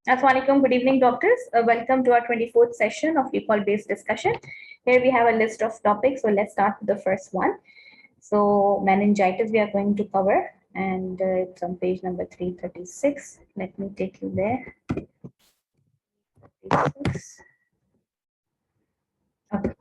Assalamualaikum. Good evening, doctors. Welcome to our 24th session of ECOL-based discussion. Here we have a list of topics. So let's start with the first one. So meningitis we are going to cover, and it's on page number 336. Let me take you there. 36. Okay.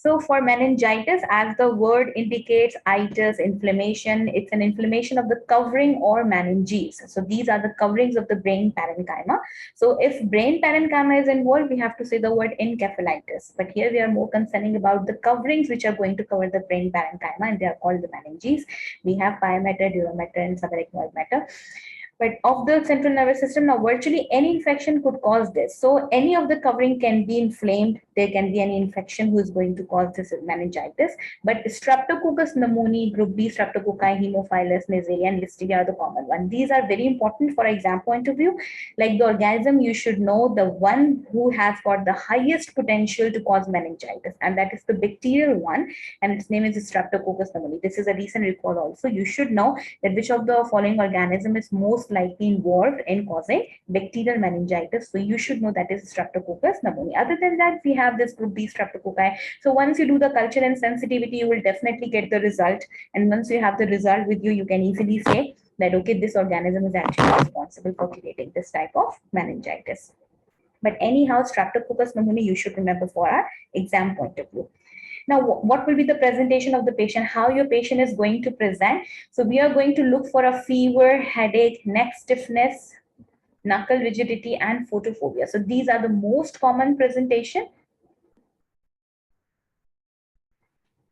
So for meningitis, as the word indicates, itis, inflammation, it's an inflammation of the covering or meninges. So these are the coverings of the brain parenchyma. So if brain parenchyma is involved, we have to say the word encephalitis. But here we are more concerning about the coverings which are going to cover the brain parenchyma, and they are called the meninges. We have pia mater, dura mater, and subarachnoid mater. But of the central nervous system, now virtually any infection could cause this. So any of the covering can be inflamed. There can be any infection who is going to cause this meningitis. But Streptococcus pneumoniae, group B, Streptococci, Haemophilus, Neisseria, and Listeria are the common one. These are very important for exam point of view. Like the organism, you should know the one who has got the highest potential to cause meningitis, and that is the bacterial one, and its name is Streptococcus pneumoniae. This is a recent record also. You should know that which of the following organism is most likely involved in causing bacterial meningitis. So you should know that is Streptococcus pneumoniae. Other than that, we have this group B Streptococci. So once you do the culture and sensitivity, you will definitely get the result. And once you have the result with you, you can easily say that, okay, this organism is actually responsible for creating this type of meningitis. But anyhow, Streptococcus pneumoniae, you should remember for our exam point of view. Now, what will be the presentation of the patient? How your patient is going to present? So we are going to look for a fever, headache, neck stiffness, knuckle rigidity, and photophobia. So these are the most common presentation.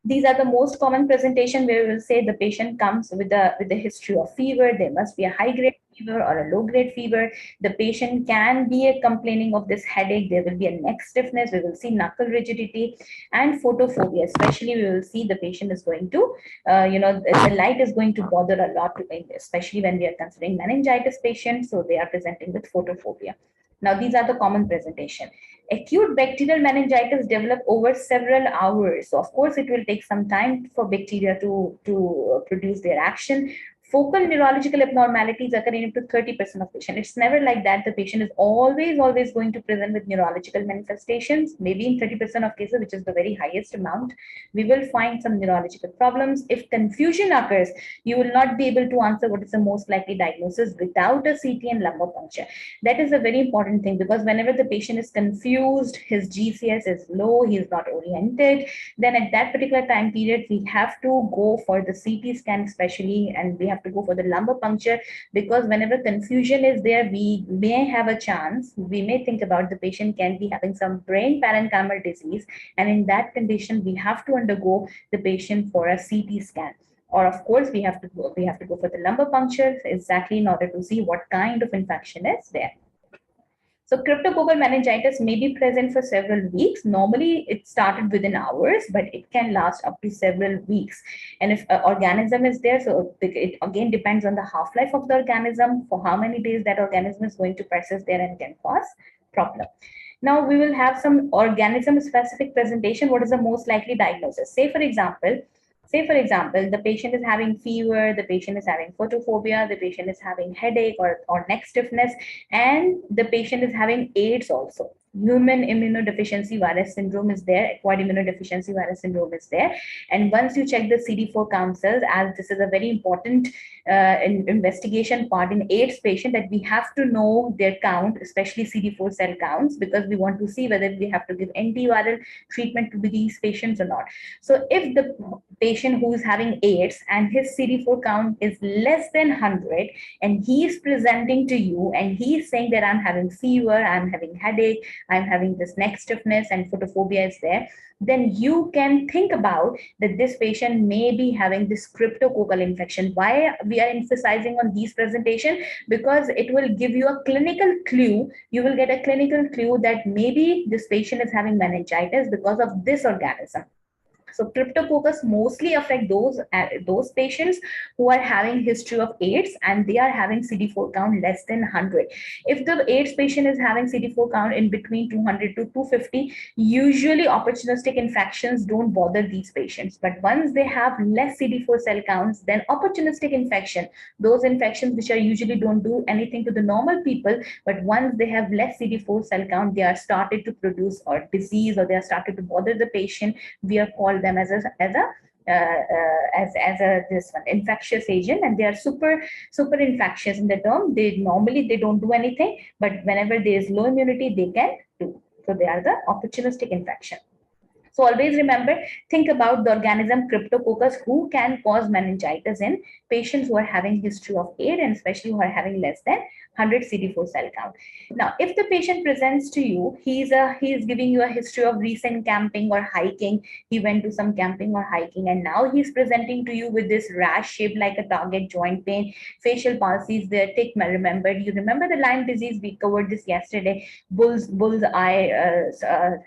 These are the most common presentation where we will say the patient comes with a history of fever. There must be a high grade fever or a low grade fever. The patient can be complaining of this headache. There will be a neck stiffness. We will see knuckle rigidity and photophobia. Especially, we will see the patient is going to, the light is going to bother a lot, especially when we are considering meningitis patients. So they are presenting with photophobia. Now, these are the common presentation. Acute bacterial meningitis develop over several hours. So of course, it will take some time for bacteria to produce their action. Focal neurological abnormalities occur in up to 30% of patients. It's never like that. The patient is always going to present with neurological manifestations. Maybe in 30% of cases, which is the very highest amount, we will find some neurological problems. If confusion occurs, you will not be able to answer what is the most likely diagnosis without a CT and lumbar puncture. That is a very important thing, because whenever the patient is confused, his GCS is low, he is not oriented, then at that particular time period, we have to go for the CT scan especially, and we have to go for the lumbar puncture, because whenever confusion is there, we may have a chance, we may think about the patient can be having some brain parenchymal disease, and in that condition, we have to undergo the patient for a CT scan. Or of course, we have to go for the lumbar puncture exactly in order to see what kind of infection is there. So cryptococcal meningitis may be present for several weeks. Normally, it started within hours, but it can last up to several weeks. And if an organism is there, so it again depends on the half-life of the organism, for how many days that organism is going to persist there and can cause problem. Now we will have some organism-specific presentation. What is the most likely diagnosis? Say for example, the patient is having fever, the patient is having photophobia, the patient is having headache or neck stiffness, and the patient is having AIDS also. Human immunodeficiency virus syndrome is there, acquired immunodeficiency virus syndrome is there. And once you check the CD4 count cells, as this is a very important investigation part in AIDS patient, that we have to know their count, especially CD4 cell counts, because we want to see whether we have to give antiviral treatment to these patients or not. So if the patient who is having AIDS and his CD4 count is less than 100, and he is presenting to you and he is saying that I'm having fever, I'm having headache, I'm having this neck stiffness and photophobia is there, then you can think about that this patient may be having this cryptococcal infection. Why we are emphasizing on these presentation? Because it will give you a clinical clue. You will get a clinical clue that maybe this patient is having meningitis because of this organism. So cryptococcus mostly affect those patients who are having history of AIDS and they are having CD4 count less than 100. If the AIDS patient is having CD4 count in between 200 to 250, usually opportunistic infections don't bother these patients. But once they have less CD4 cell counts, then opportunistic infection, those infections which are usually don't do anything to the normal people, but once they have less CD4 cell count, they are started to produce or disease, or they are started to bother the patient. We are called them as a this one infectious agent, and they are super infectious in the term. They normally they don't do anything, but whenever there is low immunity, they can do. So they are the opportunistic infection. So always remember, think about the organism Cryptococcus who can cause meningitis in patients who are having history of AIDS and especially who are having less than 100 CD4 cell count. Now, if the patient presents to you, he is giving you a history of recent camping or hiking. He went to some camping or hiking, and now he's presenting to you with this rash shaped like a target, joint pain, facial palsies, the tick. Remembered, you remember the Lyme disease? We covered this yesterday. Bull's eye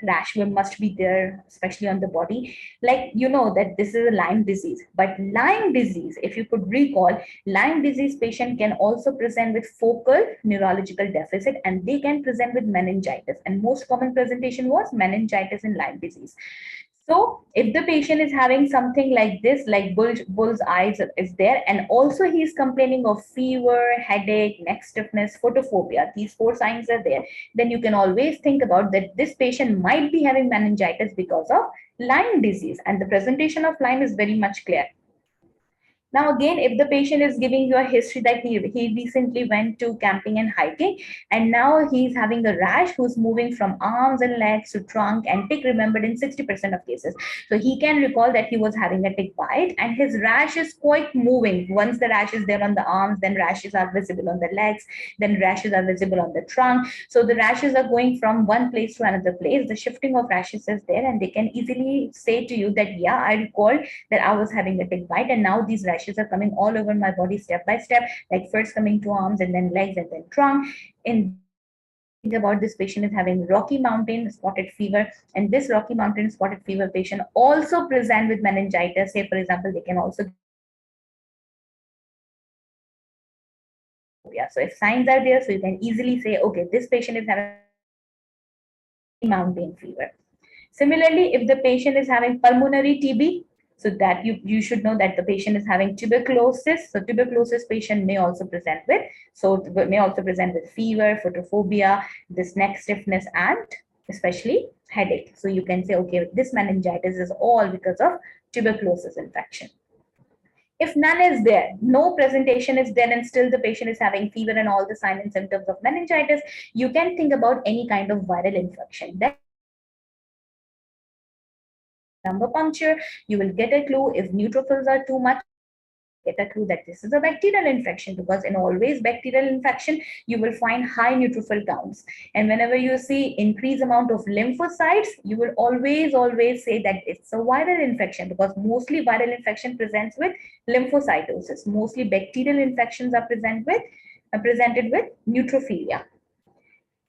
rash must be there, especially on the body. Like, you know that this is a Lyme disease. But Lyme disease, if you could recall, Lyme disease patient can also present with focal neurological deficit, and they can present with meningitis. And most common presentation was meningitis in Lyme disease. So if the patient is having something like this, like bull's eyes is there, and also he is complaining of fever, headache, neck stiffness, photophobia, these four signs are there, then you can always think about that this patient might be having meningitis because of Lyme disease, and the presentation of Lyme is very much clear. Now, again, if the patient is giving you a history that he recently went to camping and hiking, and now he's having a rash who's moving from arms and legs to trunk and tick remembered in 60% of cases. So he can recall that he was having a tick bite and his rash is quite moving. Once the rash is there on the arms, then rashes are visible on the legs, then rashes are visible on the trunk. So the rashes are going from one place to another place. The shifting of rashes is there, and they can easily say to you that, yeah, I recall that I was having a tick bite, and now these rashes are coming all over my body step by step, like first coming to arms and then legs and then trunk. In think about this patient is having Rocky Mountain spotted fever, and this Rocky Mountain spotted fever patient also present with meningitis. Say, for example, they can also. Yeah, so if signs are there, so you can easily say, okay, this patient is having mountain fever. Similarly, if the patient is having pulmonary TB, so that you should know that the patient is having tuberculosis. So tuberculosis patient may also present with, fever, photophobia, this neck stiffness, and especially headache. So you can say, okay, this meningitis is all because of tuberculosis infection. If none is there, no presentation is there, and still the patient is having fever and all the signs and symptoms of meningitis, you can think about any kind of viral infection. That lumbar puncture, you will get a clue if neutrophils are too much. Get a clue that this is a bacterial infection, because in always bacterial infection you will find high neutrophil counts, and whenever you see increased amount of lymphocytes, you will always say that it's a viral infection, because mostly viral infection presents with lymphocytosis. Mostly bacterial infections are presented with neutrophilia.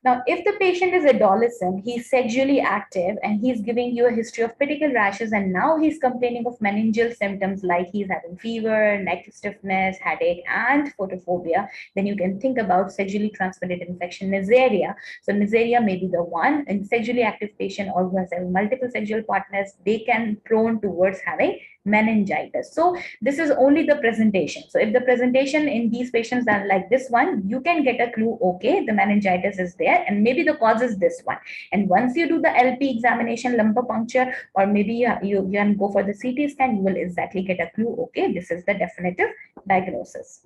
Now, if the patient is adolescent, he's sexually active, and he's giving you a history of pedicle rashes, and now he's complaining of meningeal symptoms like he's having fever, neck stiffness, headache, and photophobia, then you can think about sexually transmitted infection, Neisseria. So Neisseria may be the one in sexually active patient or who has multiple sexual partners, they can prone towards having meningitis. So this is only the presentation. So if the presentation in these patients are like this one, you can get a clue, okay, the meningitis is there and maybe the cause is this one. And once you do the LP examination, lumbar puncture, or maybe you can go for the CT scan, you will exactly get a clue, okay, this is the definitive diagnosis.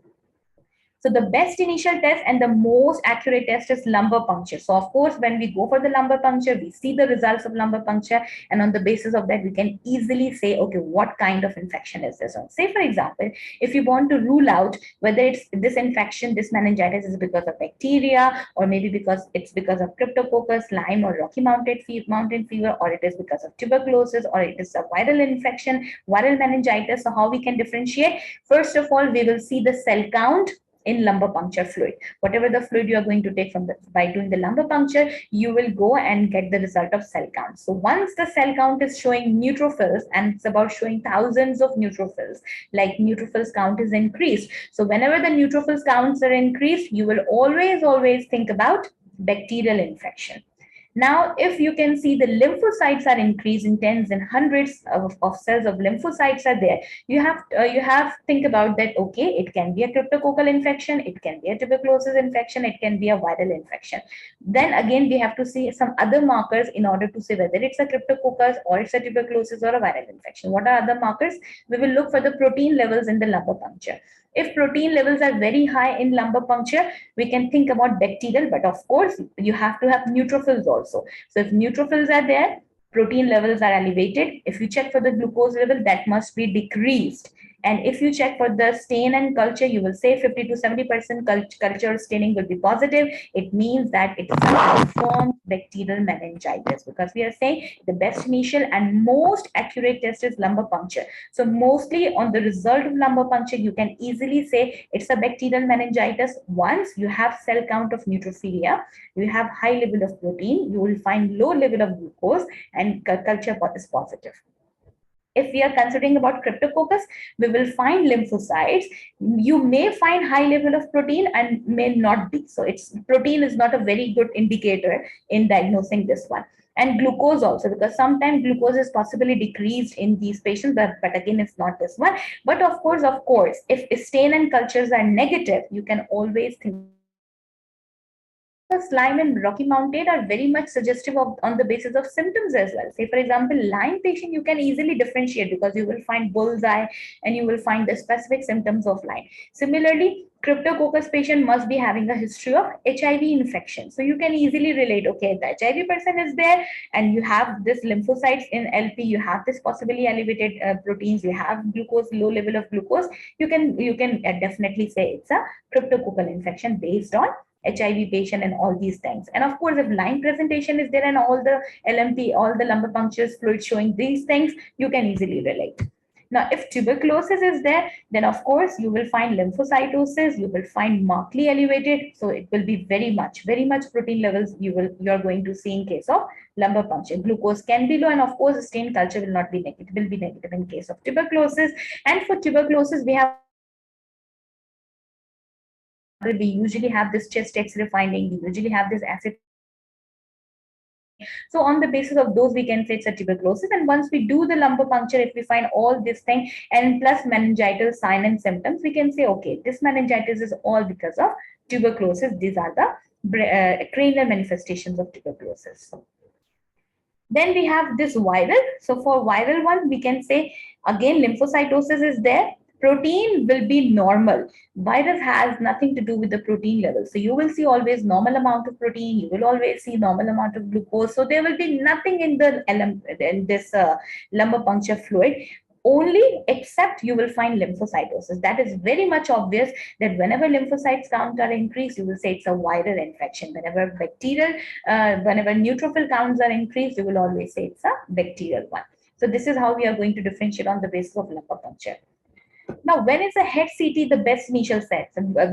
So the best initial test and the most accurate test is lumbar puncture. So of course, when we go for the lumbar puncture, we see the results of lumbar puncture, and on the basis of that, we can easily say, okay, what kind of infection is this one? Say, for example, if you want to rule out whether it's this infection, this meningitis is because of bacteria, or maybe it's because of Cryptococcus, Lyme, or Rocky Mountain fever, or it is because of tuberculosis, or it is a viral infection, viral meningitis. So how we can differentiate? First of all, we will see the cell count in lumbar puncture fluid. Whatever the fluid you are going to take from by doing the lumbar puncture, you will go and get the result of cell count. So once the cell count is showing neutrophils, and it's about showing thousands of neutrophils, like neutrophils count is increased. So whenever the neutrophils counts are increased, you will always think about bacterial infection. Now, if you can see the lymphocytes are increased in tens and hundreds of cells of lymphocytes are there, you have to think about that, okay, it can be a cryptococcal infection, it can be a tuberculosis infection, it can be a viral infection. Then again, we have to see some other markers in order to say whether it's a cryptococcus or it's a tuberculosis or a viral infection. What are other markers? We will look for the protein levels in the lumbar puncture. If protein levels are very high in lumbar puncture, we can think about bacterial, but of course, you have to have neutrophils also. So if neutrophils are there, protein levels are elevated. If you check for the glucose level, that must be decreased. And if you check for the stain and culture, you will say 50 to 70% culture staining will be positive. It means that it's a confirmed bacterial meningitis, because we are saying the best initial and most accurate test is lumbar puncture. So mostly on the result of lumbar puncture, you can easily say it's a bacterial meningitis. Once you have cell count of neutrophilia, you have high level of protein, you will find low level of glucose, and culture is positive. If we are considering about cryptococcus, we will find lymphocytes. You may find high level of protein and may not be. So it's protein is not a very good indicator in diagnosing this one. And glucose also, because sometimes glucose is possibly decreased in these patients, but again, it's not this one. But of course, if stain and cultures are negative, you can always think Lyme and Rocky Mountain are very much suggestive of on the basis of symptoms as well. Say, for example, Lyme patient, you can easily differentiate because you will find bullseye and you will find the specific symptoms of Lyme. Similarly, Cryptococcus patient must be having a history of HIV infection. So you can easily relate, okay, the HIV person is there and you have this lymphocytes in LP, you have this possibly elevated proteins, you have glucose, low level of glucose. You can definitely say it's a cryptococcal infection based on HIV patient and all these things. And of course, if Lyme presentation is there and all the LMP, all the lumbar punctures fluid showing these things, you can easily relate. Now, if tuberculosis is there, then of course you will find lymphocytosis, you will find markedly elevated. So it will be very much protein levels you are going to see in case of lumbar puncture. Glucose can be low, and of course, stain culture will not be negative, will be negative in case of tuberculosis. And for tuberculosis, we usually have this chest X-ray finding, we usually have this acid. So on the basis of those, we can say it's a tuberculosis. And once we do the lumbar puncture, if we find all this thing and plus meningitis sign and symptoms, we can say, okay, this meningitis is all because of tuberculosis. These are the cranial manifestations of tuberculosis. Then we have this viral. So for viral one, we can say, again, lymphocytosis is there. Protein will be normal. Virus has nothing to do with the protein level. So you will see always normal amount of protein. You will always see normal amount of glucose. So there will be nothing in this lumbar puncture fluid. Only except you will find lymphocytosis. That is very much obvious that whenever lymphocytes count are increased, you will say it's a viral infection. Whenever whenever neutrophil counts are increased, you will always say it's a bacterial one. So this is how we are going to differentiate on the basis of lumbar puncture. Now, when is a head CT the best initial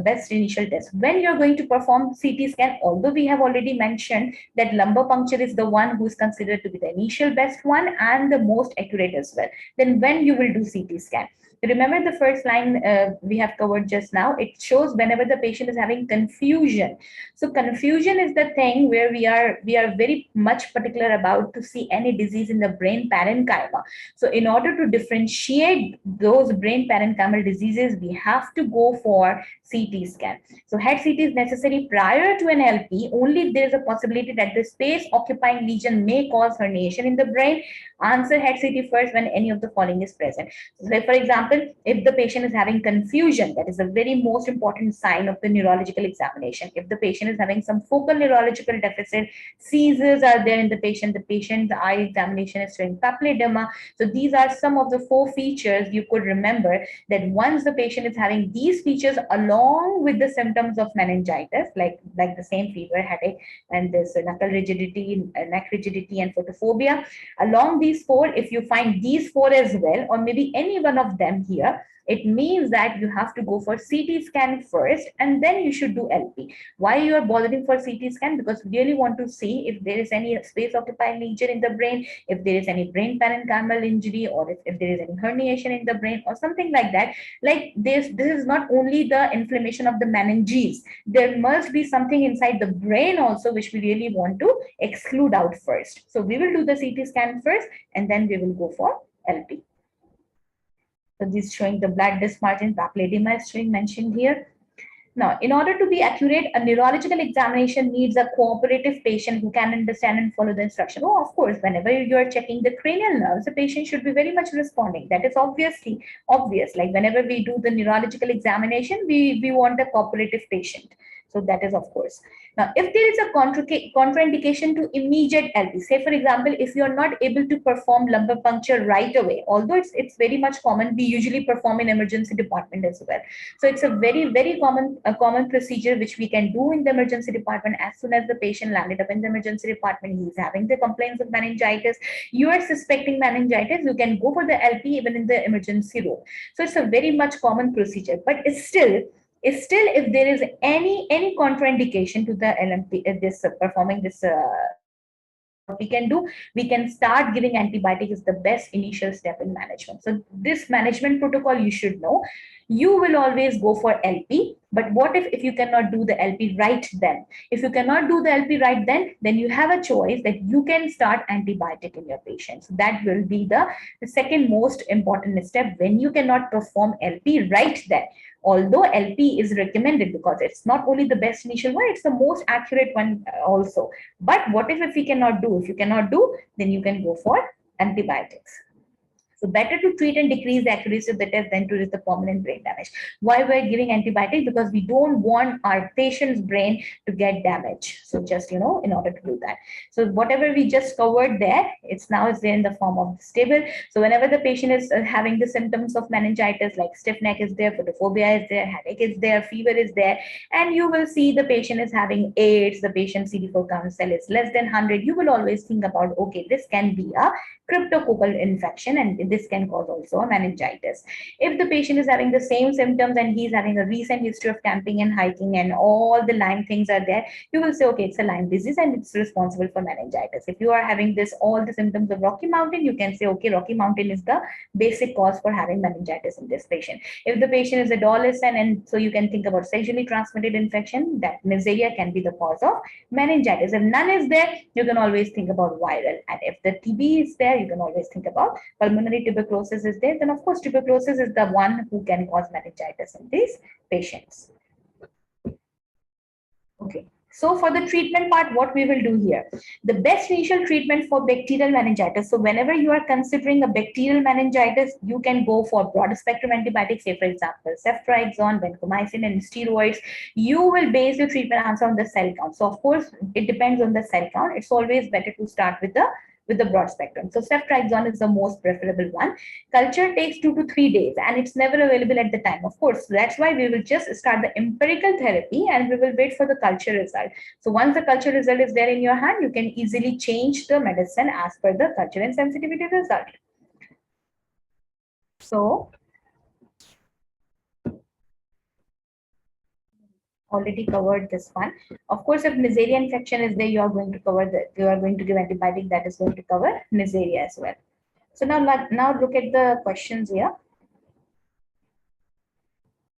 best initial test? When you're going to perform CT scan, although we have already mentioned that lumbar puncture is the one who is considered to be the initial best one and the most accurate as well, then when you will do CT scan? Remember the first line we have covered just now, it shows whenever the patient is having confusion. So confusion is the thing where we are very much particular about to see any disease in the brain parenchyma. So in order to differentiate those brain parenchymal diseases, we have to go for CT scan. So head CT is necessary prior to an LP. Only if there is a possibility that the space occupying lesion may cause herniation in the brain. Answer head CT first when any of the following is present. So say, for example, if the patient is having confusion, that is a very most important sign of the neurological examination. If the patient is having some focal neurological deficit, seizures are there in the patient's eye examination is showing papilledema. So these are some of the 4 features you could remember, that once the patient is having these features along with the symptoms of meningitis, like the same fever, headache, and this knuckle rigidity, neck rigidity, and photophobia, along these 4, if you find these 4 as well, or maybe any one of them here, it means that you have to go for CT scan first and then you should do LP. Why you are bothering for CT scan? Because we really want to see if there is any space occupying lesion in the brain, if there is any brain parenchymal injury, or if there is any herniation in the brain or something like that. Like this is not only the inflammation of the meninges, there must be something inside the brain also which we really want to exclude out first. So we will do the CT scan first and then we will go for LP. So this is showing the blood disc margin, papilledema is showing mentioned here. Now, in order to be accurate, a neurological examination needs a cooperative patient who can understand and follow the instruction. Oh, of course, whenever you are checking the cranial nerves, the patient should be very much responding. That is obviously obvious. Like whenever we do the neurological examination, we want a cooperative patient. So that is of course. Now, if there is a contraindication to immediate LP, say for example, if you are not able to perform lumbar puncture right away, although it's very much common, we usually perform in emergency department as well. So it's a very common procedure which we can do in the emergency department. As soon as the patient landed up in the emergency department, he's having the complaints of meningitis, you are suspecting meningitis, you can go for the LP even in the emergency room. So it's a very much common procedure, but it's still if there is any contraindication to the LMP, performing this, what we can do, we can start giving antibiotic is the best initial step in management. So this management protocol you should know. You will always go for LP, but what if you cannot do the LP right then? If you cannot do the LP right then you have a choice that you can start antibiotic in your patients. So that will be the second most important step when you cannot perform LP right then. Although LP is recommended because it's not only the best initial one, it's the most accurate one also. But what if we cannot do? If you cannot do, then you can go for antibiotics. So better to treat and decrease the accuracy of the test than to risk the permanent brain damage. Why we're giving antibiotics? Because we don't want our patient's brain to get damaged. So just, in order to do that. So whatever we just covered there, it's there in the form of this table. So whenever the patient is having the symptoms of meningitis, like stiff neck is there, photophobia is there, headache is there, fever is there, and you will see the patient is having AIDS, the patient CD4 count cell is less than 100, you will always think about, okay, this can be a cryptococcal infection and this can cause also a meningitis. If the patient is having the same symptoms and he's having a recent history of camping and hiking and all the Lyme things are there, you will say, okay, it's a Lyme disease and it's responsible for meningitis. If you are having all the symptoms of Rocky Mountain, you can say, okay, Rocky Mountain is the basic cause for having meningitis in this patient. If the patient is adolescent, and so you can think about sexually transmitted infection, that Neisseria can be the cause of meningitis. If none is there, you can always think about viral. And if the TB is there, you can always think about pulmonary tuberculosis is there. Then of course, tuberculosis is the one who can cause meningitis in these patients. Okay. So for the treatment part, what we will do here, the best initial treatment for bacterial meningitis. So whenever you are considering a bacterial meningitis, you can go for broad spectrum antibiotics, say for example, ceftriaxone, vancomycin, and steroids. You will base your treatment answer on the cell count. So of course, it depends on the cell count. It's always better to start with the broad spectrum. So ceftriaxone is the most preferable one. Culture takes 2 to 3 days and it's never available at the time. Of course, that's why we will just start the empirical therapy and we will wait for the culture result. So once the culture result is there in your hand, you can easily change the medicine as per the culture and sensitivity result. So already covered this one. Of course, if Neisseria infection is there, you are going to give antibiotic that is going to cover Neisseria as well. So now look at the questions here.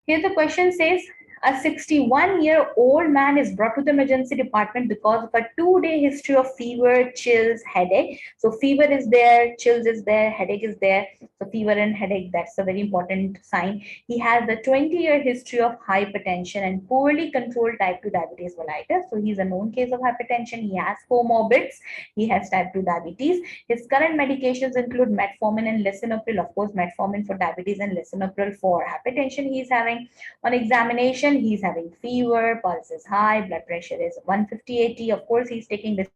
Here the question says, a 61-year-old man is brought to the emergency department because of a 2-day history of fever, chills, headache. So fever is there, chills is there, headache is there. So fever and headache, that's a very important sign. He has a 20-year history of hypertension and poorly controlled type 2 diabetes mellitus. So he's a known case of hypertension. He has comorbids. He has type 2 diabetes. His current medications include metformin and lisinopril. Of course, metformin for diabetes and lisinopril for hypertension he is having. On examination, he's having fever, pulse is high, blood pressure is 150/80. Of course, he's taking this.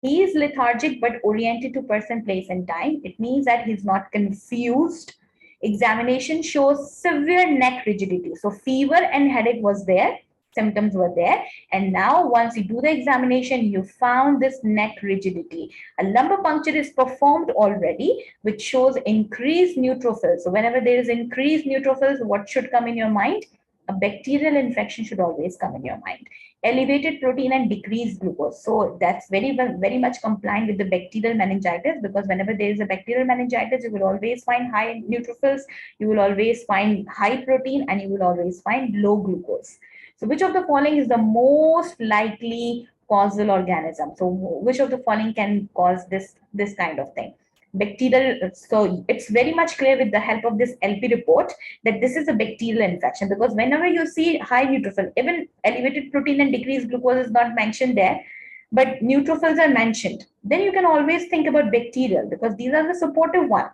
He is lethargic but oriented to person, place, and time. It means that he's not confused. Examination shows severe neck rigidity. So fever and headache was there. symptoms were there. And now once you do the examination, you found this neck rigidity. A lumbar puncture is performed already, which shows increased neutrophils. So whenever there is increased neutrophils, what should come in your mind? A bacterial infection should always come in your mind. Elevated protein and decreased glucose. So that's very much compliant with the bacterial meningitis, because whenever there is a bacterial meningitis, you will always find high neutrophils, you will always find high protein, and you will always find low glucose. So which of the following is the most likely causal organism? So which of the following can cause this kind of thing? Bacterial. So it's very much clear with the help of this LP report that this is a bacterial infection, because whenever you see high neutrophil, even elevated protein and decreased glucose is not mentioned there, but neutrophils are mentioned, then you can always think about bacterial, because these are the supportive one.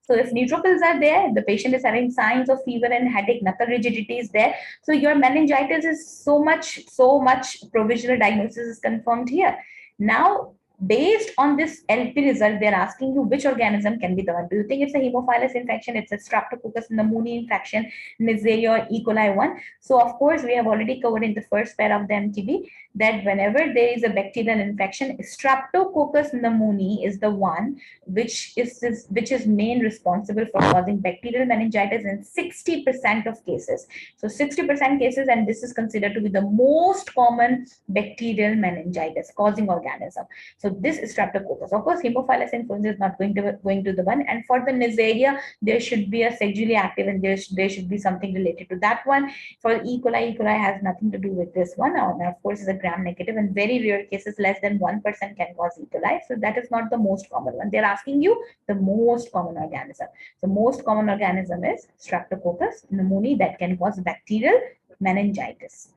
So if neutrophils are there, the patient is having signs of fever and headache, knuckle rigidity is there. So your meningitis is so much provisional diagnosis is confirmed here. Now, based on this LP result, they're asking you which organism can be the one. Do you think it's a Haemophilus infection? It's a Streptococcus pneumoniae infection, Neisseria or E. coli one? So of course, we have already covered in the first pair of the MTB that whenever there is a bacterial infection, Streptococcus pneumoniae is the one which is main responsible for causing bacterial meningitis in 60% of cases. So 60% cases, and this is considered to be the most common bacterial meningitis causing organism. So this is Streptococcus. Of course, Haemophilus influenza is not going to the one. And for the Neisseria, there should be a sexually active, and there should be something related to that one. For E. coli has nothing to do with this one. And of course, is a gram negative, and very rare cases, less than 1% can cause E. coli. So that is not the most common one. They're asking you the most common organism. The most common organism is Streptococcus pneumoniae that can cause bacterial meningitis.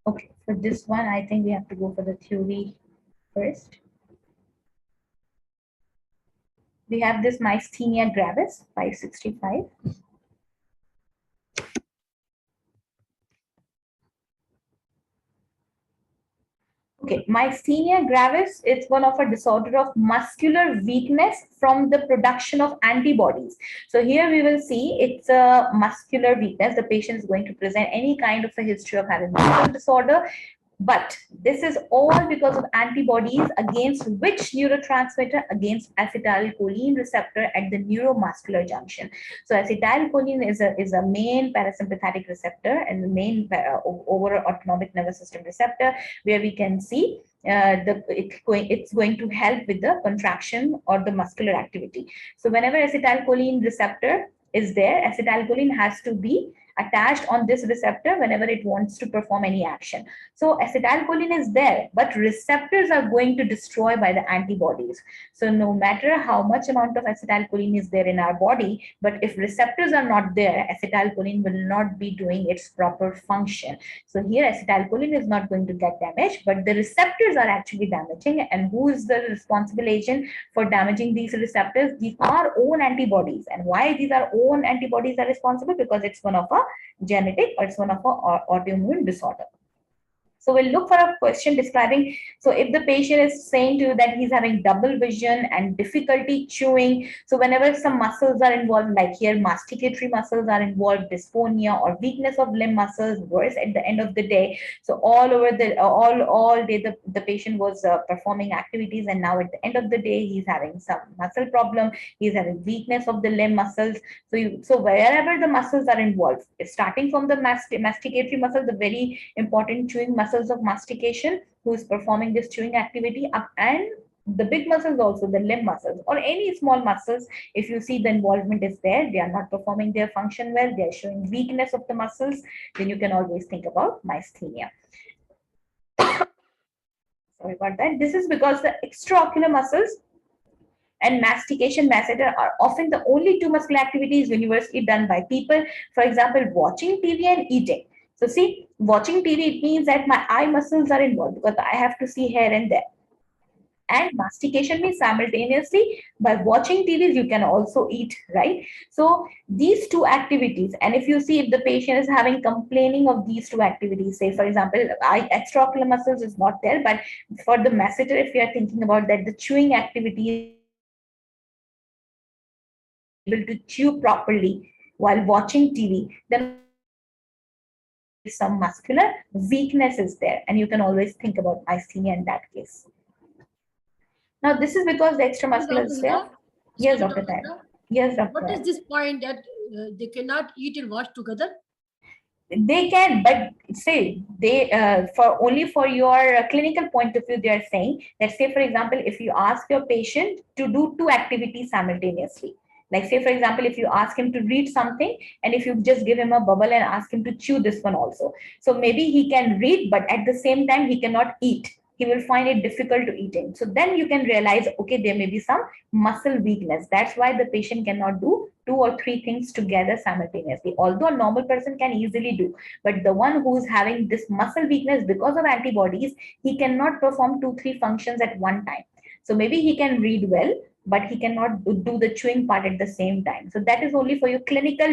Okay, for this one, I think we have to go for the theory first. We have this Myasthenia gravis, 565. Okay, myasthenia gravis is one of a disorder of muscular weakness from the production of antibodies. So here we will see it's a muscular weakness. The patient is going to present any kind of a history of having muscle disorder. But this is all because of antibodies against which neurotransmitter? Against acetylcholine receptor at the neuromuscular junction. So acetylcholine is a main parasympathetic receptor and the main over autonomic nervous system receptor, where we can see it's going to help with the contraction or the muscular activity. So whenever acetylcholine receptor is there, acetylcholine has to be attached on this receptor whenever it wants to perform any action. So acetylcholine is there, but receptors are going to destroy by the antibodies. So no matter how much amount of acetylcholine is there in our body, but if receptors are not there, acetylcholine will not be doing its proper function. So here acetylcholine is not going to get damaged, but the receptors are actually damaging. And who is the responsible agent for damaging these receptors? These are own antibodies. And why these are own antibodies are responsible? Because it's one of a genetic, or it's one of a autoimmune disorder. So we'll look for a question describing, so if the patient is saying to you that he's having double vision and difficulty chewing, so whenever some muscles are involved, like here masticatory muscles are involved, dysphonia or weakness of limb muscles, worse at the end of the day. So all over the all day the patient was performing activities, and now at the end of the day he's having some muscle problem, he's having weakness of the limb muscles. So wherever the muscles are involved, starting from the masticatory muscle, the very important chewing muscle of mastication, who is performing this chewing activity up, and the big muscles also, the limb muscles or any small muscles, if you see the involvement is there, they are not performing their function well, they are showing weakness of the muscles, then you can always think about myasthenia. Sorry about that. This is because the extraocular muscles and mastication masseter are often the only two muscular activities universally done by people. For example, watching TV and eating. So see, watching TV, it means that my eye muscles are involved because I have to see here and there. And mastication means simultaneously by watching TV, you can also eat, right? So these two activities, and if you see if the patient is having complaining of these two activities, say for example, extraocular muscles is not there, but for the masseter, if you are thinking about that, the chewing activity able to chew properly while watching TV, then some muscular weakness is there, and you can always think about myasthenia in that case. Now, this is because the extramuscular is there. Yes, Dr. Tyler. Yes, Dr. What is this point that they cannot eat and wash together? They can, but say they for only for your clinical point of view, they are saying that, say for example, if you ask your patient to do two activities simultaneously, like say for example, if you ask him to read something and if you just give him a bubble and ask him to chew this one also, so maybe he can read but at the same time he cannot eat, he will find it difficult to eat in. So then you can realize, okay, there may be some muscle weakness. That's why the patient cannot do two or three things together simultaneously, although a normal person can easily do. But the one who is having this muscle weakness because of antibodies, he cannot perform two, three functions at one time. So maybe he can read well, but he cannot do the chewing part at the same time. So that is only for your clinical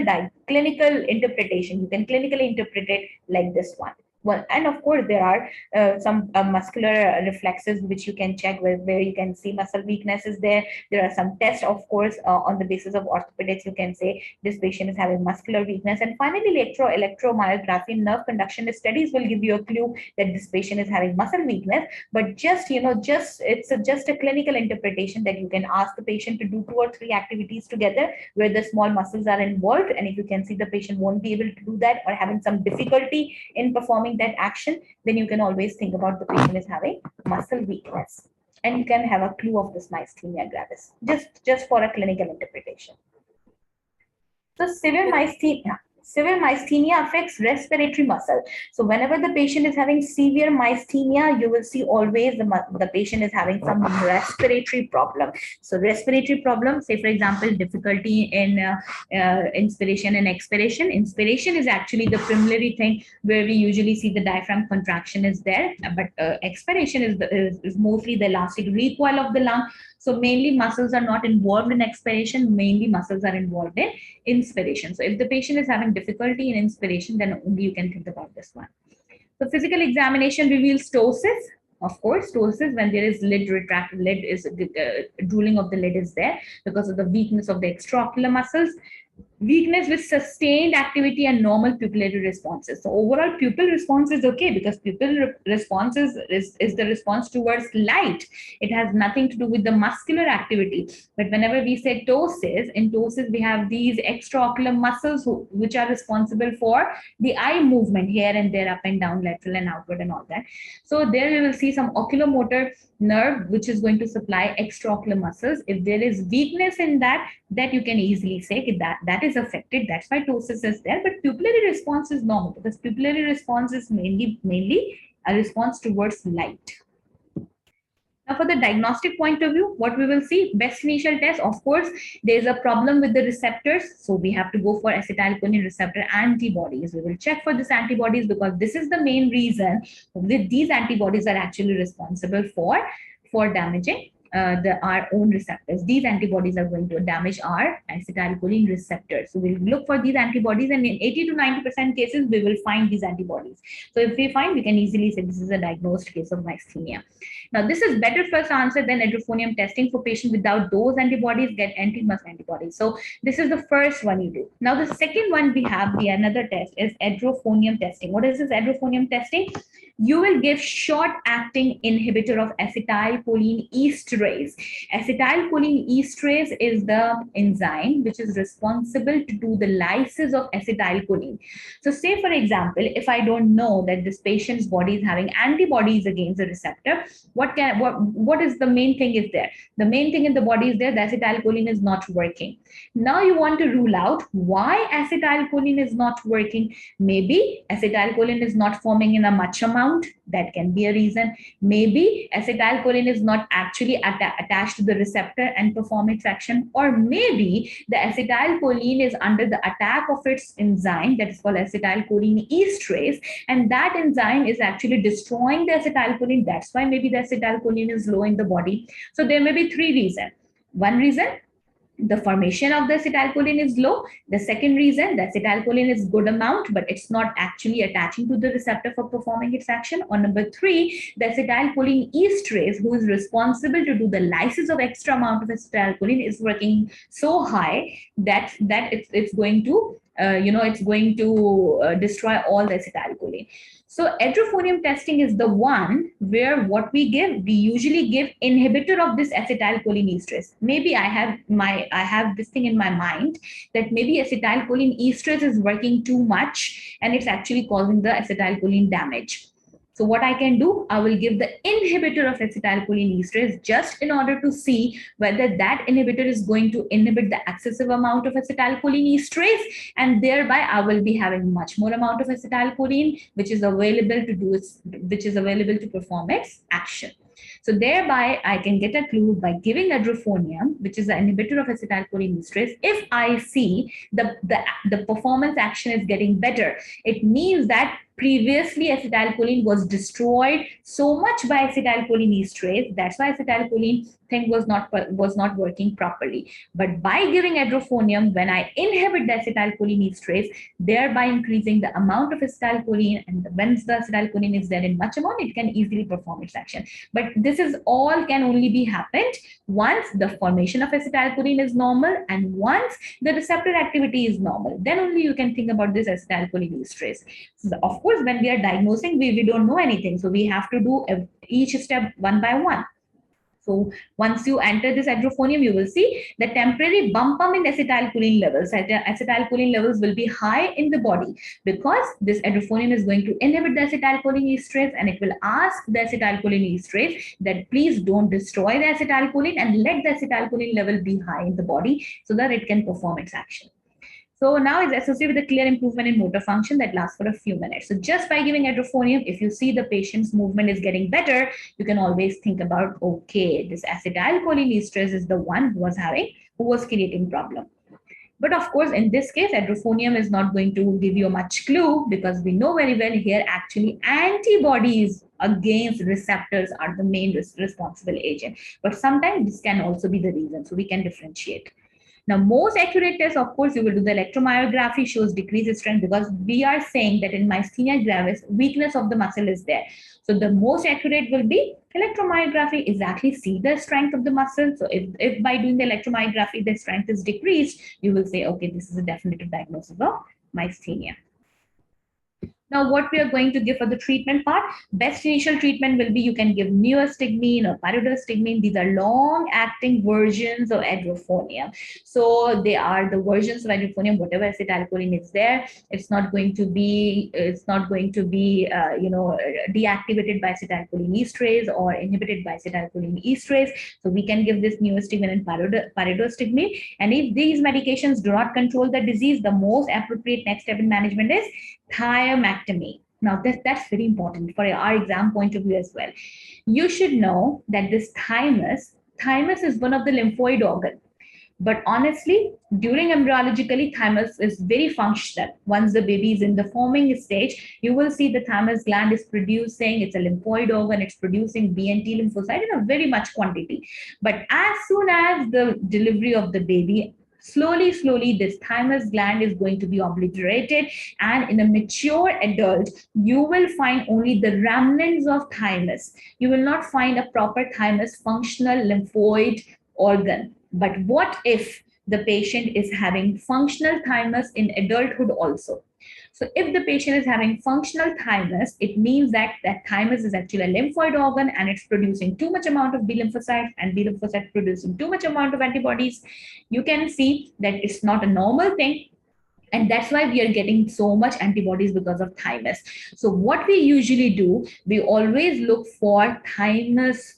interpretation. You can clinically interpret it like this one. Well, and of course, there are some muscular reflexes which you can check where you can see muscle weakness is there. There are some tests, of course, on the basis of orthopedics. You can say this patient is having muscular weakness. And finally, electromyography nerve conduction studies will give you a clue that this patient is having muscle weakness. But just, it's just a clinical interpretation that you can ask the patient to do two or three activities together where the small muscles are involved. And if you can see the patient won't be able to do that or having some difficulty in performing that action, then you can always think about the patient is having muscle weakness, and you can have a clue of this myasthenia gravis just for a clinical interpretation. So severe myasthenia affects respiratory muscle. So whenever the patient is having severe myasthenia, you will see always the patient is having some respiratory problem. So respiratory problem, say for example, difficulty in inspiration and expiration. Inspiration is actually the preliminary thing where we usually see the diaphragm contraction is there, but expiration is mostly the elastic recoil of the lung. So mainly muscles are not involved in expiration, mainly muscles are involved in inspiration. So if the patient is having difficulty in inspiration, then only you can think about this one. So physical examination reveals ptosis. Of course, ptosis, when there is lid retracted, lid is drooling of the lid is there because of the weakness of the extraocular muscles. Weakness with sustained activity and normal pupillary responses. So overall pupil response is okay because pupil response is the response towards light. It has nothing to do with the muscular activity. But whenever we say ptosis, in ptosis we have these extraocular muscles which are responsible for the eye movement here and there, up and down, lateral and outward and all that. So there we will see some oculomotor nerve which is going to supply extraocular muscles. If there is weakness in that you can easily say that is affected. That's why ptosis is there. But pupillary response is normal because pupillary response is mainly a response towards light. Now, for the diagnostic point of view, what we will see, best initial test, of course, there's a problem with the receptors. So we have to go for acetylcholine receptor antibodies. We will check for these antibodies because this is the main reason that these antibodies are actually responsible for damaging our own receptors. These antibodies are going to damage our acetylcholine receptors. So we'll look for these antibodies, and in 80 to 90% cases, we will find these antibodies. So if we find, we can easily say this is a diagnosed case of myasthenia. Now, this is better first answer than hydrophonium testing. For patients without those antibodies, get anti-muscle antibodies. So this is the first one you do. Now, the second one we have, the another test is hydrophonium testing. What is this hydrophonium testing? You will give short-acting inhibitor of acetylcholine esterase. Acetylcholine esterase is the enzyme which is responsible to do the lysis of acetylcholine. So say, for example, if I don't know that this patient's body is having antibodies against the receptor, what is the main thing is there? The main thing in the body is there, the acetylcholine is not working. Now you want to rule out why acetylcholine is not working. Maybe acetylcholine is not forming in a much amount. That can be a reason. Maybe acetylcholine is not actually attached to the receptor and perform its action. Or maybe the acetylcholine is under the attack of its enzyme that is called acetylcholine esterase, and that enzyme is actually destroying the acetylcholine. That's why maybe the acetylcholine is low in the body. So there may be three reasons. One reason, the formation of the acetylcholine is low. The second reason, the acetylcholine is good amount, but it's not actually attaching to the receptor for performing its action. Or number three, the acetylcholine esterase, who is responsible to do the lysis of extra amount of acetylcholine, is working so high that it's going to it's going to destroy all the acetylcholine. acetylcholine. So edrophonium testing is the one where what we usually give inhibitor of this acetylcholine esterase. Maybe I have this thing in my mind that maybe acetylcholine esterase is working too much and it's actually causing the acetylcholine damage. So what I can do, I will give the inhibitor of acetylcholine esterase just in order to see whether that inhibitor is going to inhibit the excessive amount of acetylcholine esterase, and thereby I will be having much more amount of acetylcholine, which is available to perform its action. So thereby I can get a clue by giving edrophonium, which is the inhibitor of acetylcholine esterase. If I see the performance action is getting better, it means that previously acetylcholine was destroyed so much by acetylcholine esterase. That's why acetylcholine thing was not working properly. But by giving edrophonium, when I inhibit the acetylcholine esterase, thereby increasing the amount of acetylcholine, and once the acetylcholine is there in much amount, it can easily perform its action. But this is all can only be happened once the formation of acetylcholine is normal and once the receptor activity is normal. Then only you can think about this acetylcholine esterase. So of course, when we are diagnosing, we don't know anything. So we have to do each step one by one. So once you enter this edrophonium, you will see the temporary bump up in acetylcholine levels. Acetylcholine levels will be high in the body because this edrophonium is going to inhibit the acetylcholine esterase, and it will ask the acetylcholine esterase that please don't destroy the acetylcholine and let the acetylcholine level be high in the body so that it can perform its action. So now it's associated with a clear improvement in motor function that lasts for a few minutes. So just by giving edrophonium, if you see the patient's movement is getting better, you can always think about, okay, this acetylcholine esterase is the one who was creating problem. But of course, in this case, edrophonium is not going to give you much clue because we know very well here actually antibodies against receptors are the main responsible agent. But sometimes this can also be the reason, so we can differentiate. Now, most accurate test, of course, you will do the electromyography, shows decreased strength because we are saying that in myasthenia gravis, weakness of the muscle is there. So the most accurate will be electromyography, exactly see the strength of the muscle. So if by doing the electromyography, the strength is decreased, you will say, okay, this is a definitive diagnosis of myasthenia. Now, what we are going to give for the treatment part, best initial treatment will be you can give neostigmine or pyridostigmine. These are long-acting versions of edrophonium. So they are the versions of edrophonium, whatever acetylcholine is there. It's not going to be deactivated by acetylcholine esterase or inhibited by acetylcholine esterase. So we can give this neostigmine and pyridostigmine. And if these medications do not control the disease, the most appropriate next step in management is thymectomy. Now that's very important for our exam point of view as well. You should know that this thymus is one of the lymphoid organ. But honestly, during embryologically, thymus is very functional. Once the baby is in the forming stage, you will see the thymus gland is producing, it's a lymphoid organ, it's producing B and T lymphocyte in a very much quantity. But as soon as the delivery of the baby, slowly, this thymus gland is going to be obliterated, and in a mature adult, you will find only the remnants of thymus. You will not find a proper thymus functional lymphoid organ. But what if the patient is having functional thymus in adulthood also? So if the patient is having functional thymus, it means that thymus is actually a lymphoid organ and it's producing too much amount of B lymphocytes and B lymphocytes producing too much amount of antibodies. You can see that it's not a normal thing. And that's why we are getting so much antibodies because of thymus. So what we usually do, we always look for thymus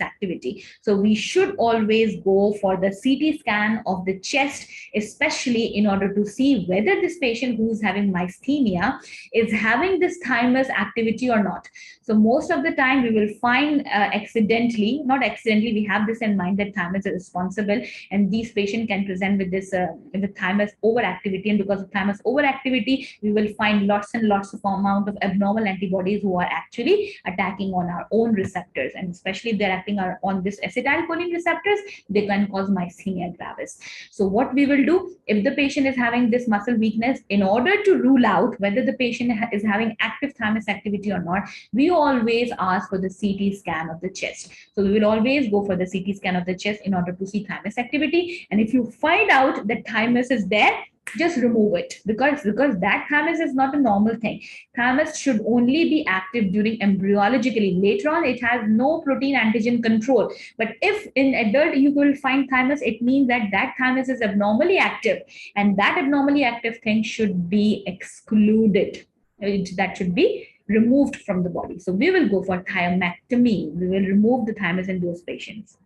activity. So we should always go for the CT scan of the chest, especially in order to see whether this patient who is having myasthenia is having this thymus activity or not. So most of the time we will find not accidentally, we have this in mind that thymus is responsible, and these patients can present with this with thymus overactivity, and because of thymus overactivity, we will find lots and lots of amount of abnormal antibodies who are actually attacking on our own receptors, and especially if they're acting on this acetylcholine receptors, they can cause myasthenia gravis. So what we will do, if the patient is having this muscle weakness, in order to rule out whether the patient is having active thymus activity or not, we always ask for the CT scan of the chest. So we will always go for the CT scan of the chest in order to see thymus activity. And if you find out that thymus is there, just remove it, because that thymus is not a normal thing. Thymus should only be active during embryologically. Later on, it has no protein antigen control. But if in adult you will find thymus, it means that that thymus is abnormally active, and that abnormally active thing should be excluded. That should be removed from the body. So we will go for thymectomy. We will remove the thymus in those patients.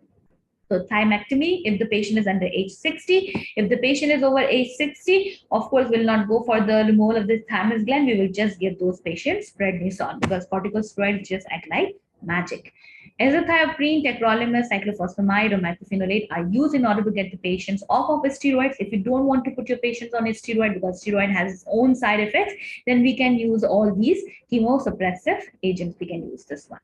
So thymectomy, if the patient is under age 60, if the patient is over age 60, of course, we'll not go for the removal of the thymus gland. We will just give those patients prednisone, because corticosteroids just act like magic. Azathioprine, tacrolimus, cyclophosphamide, or mycophenolate are used in order to get the patients off of steroids. If you don't want to put your patients on a steroid because steroid has its own side effects, then we can use all these chemosuppressive agents. We can use this one.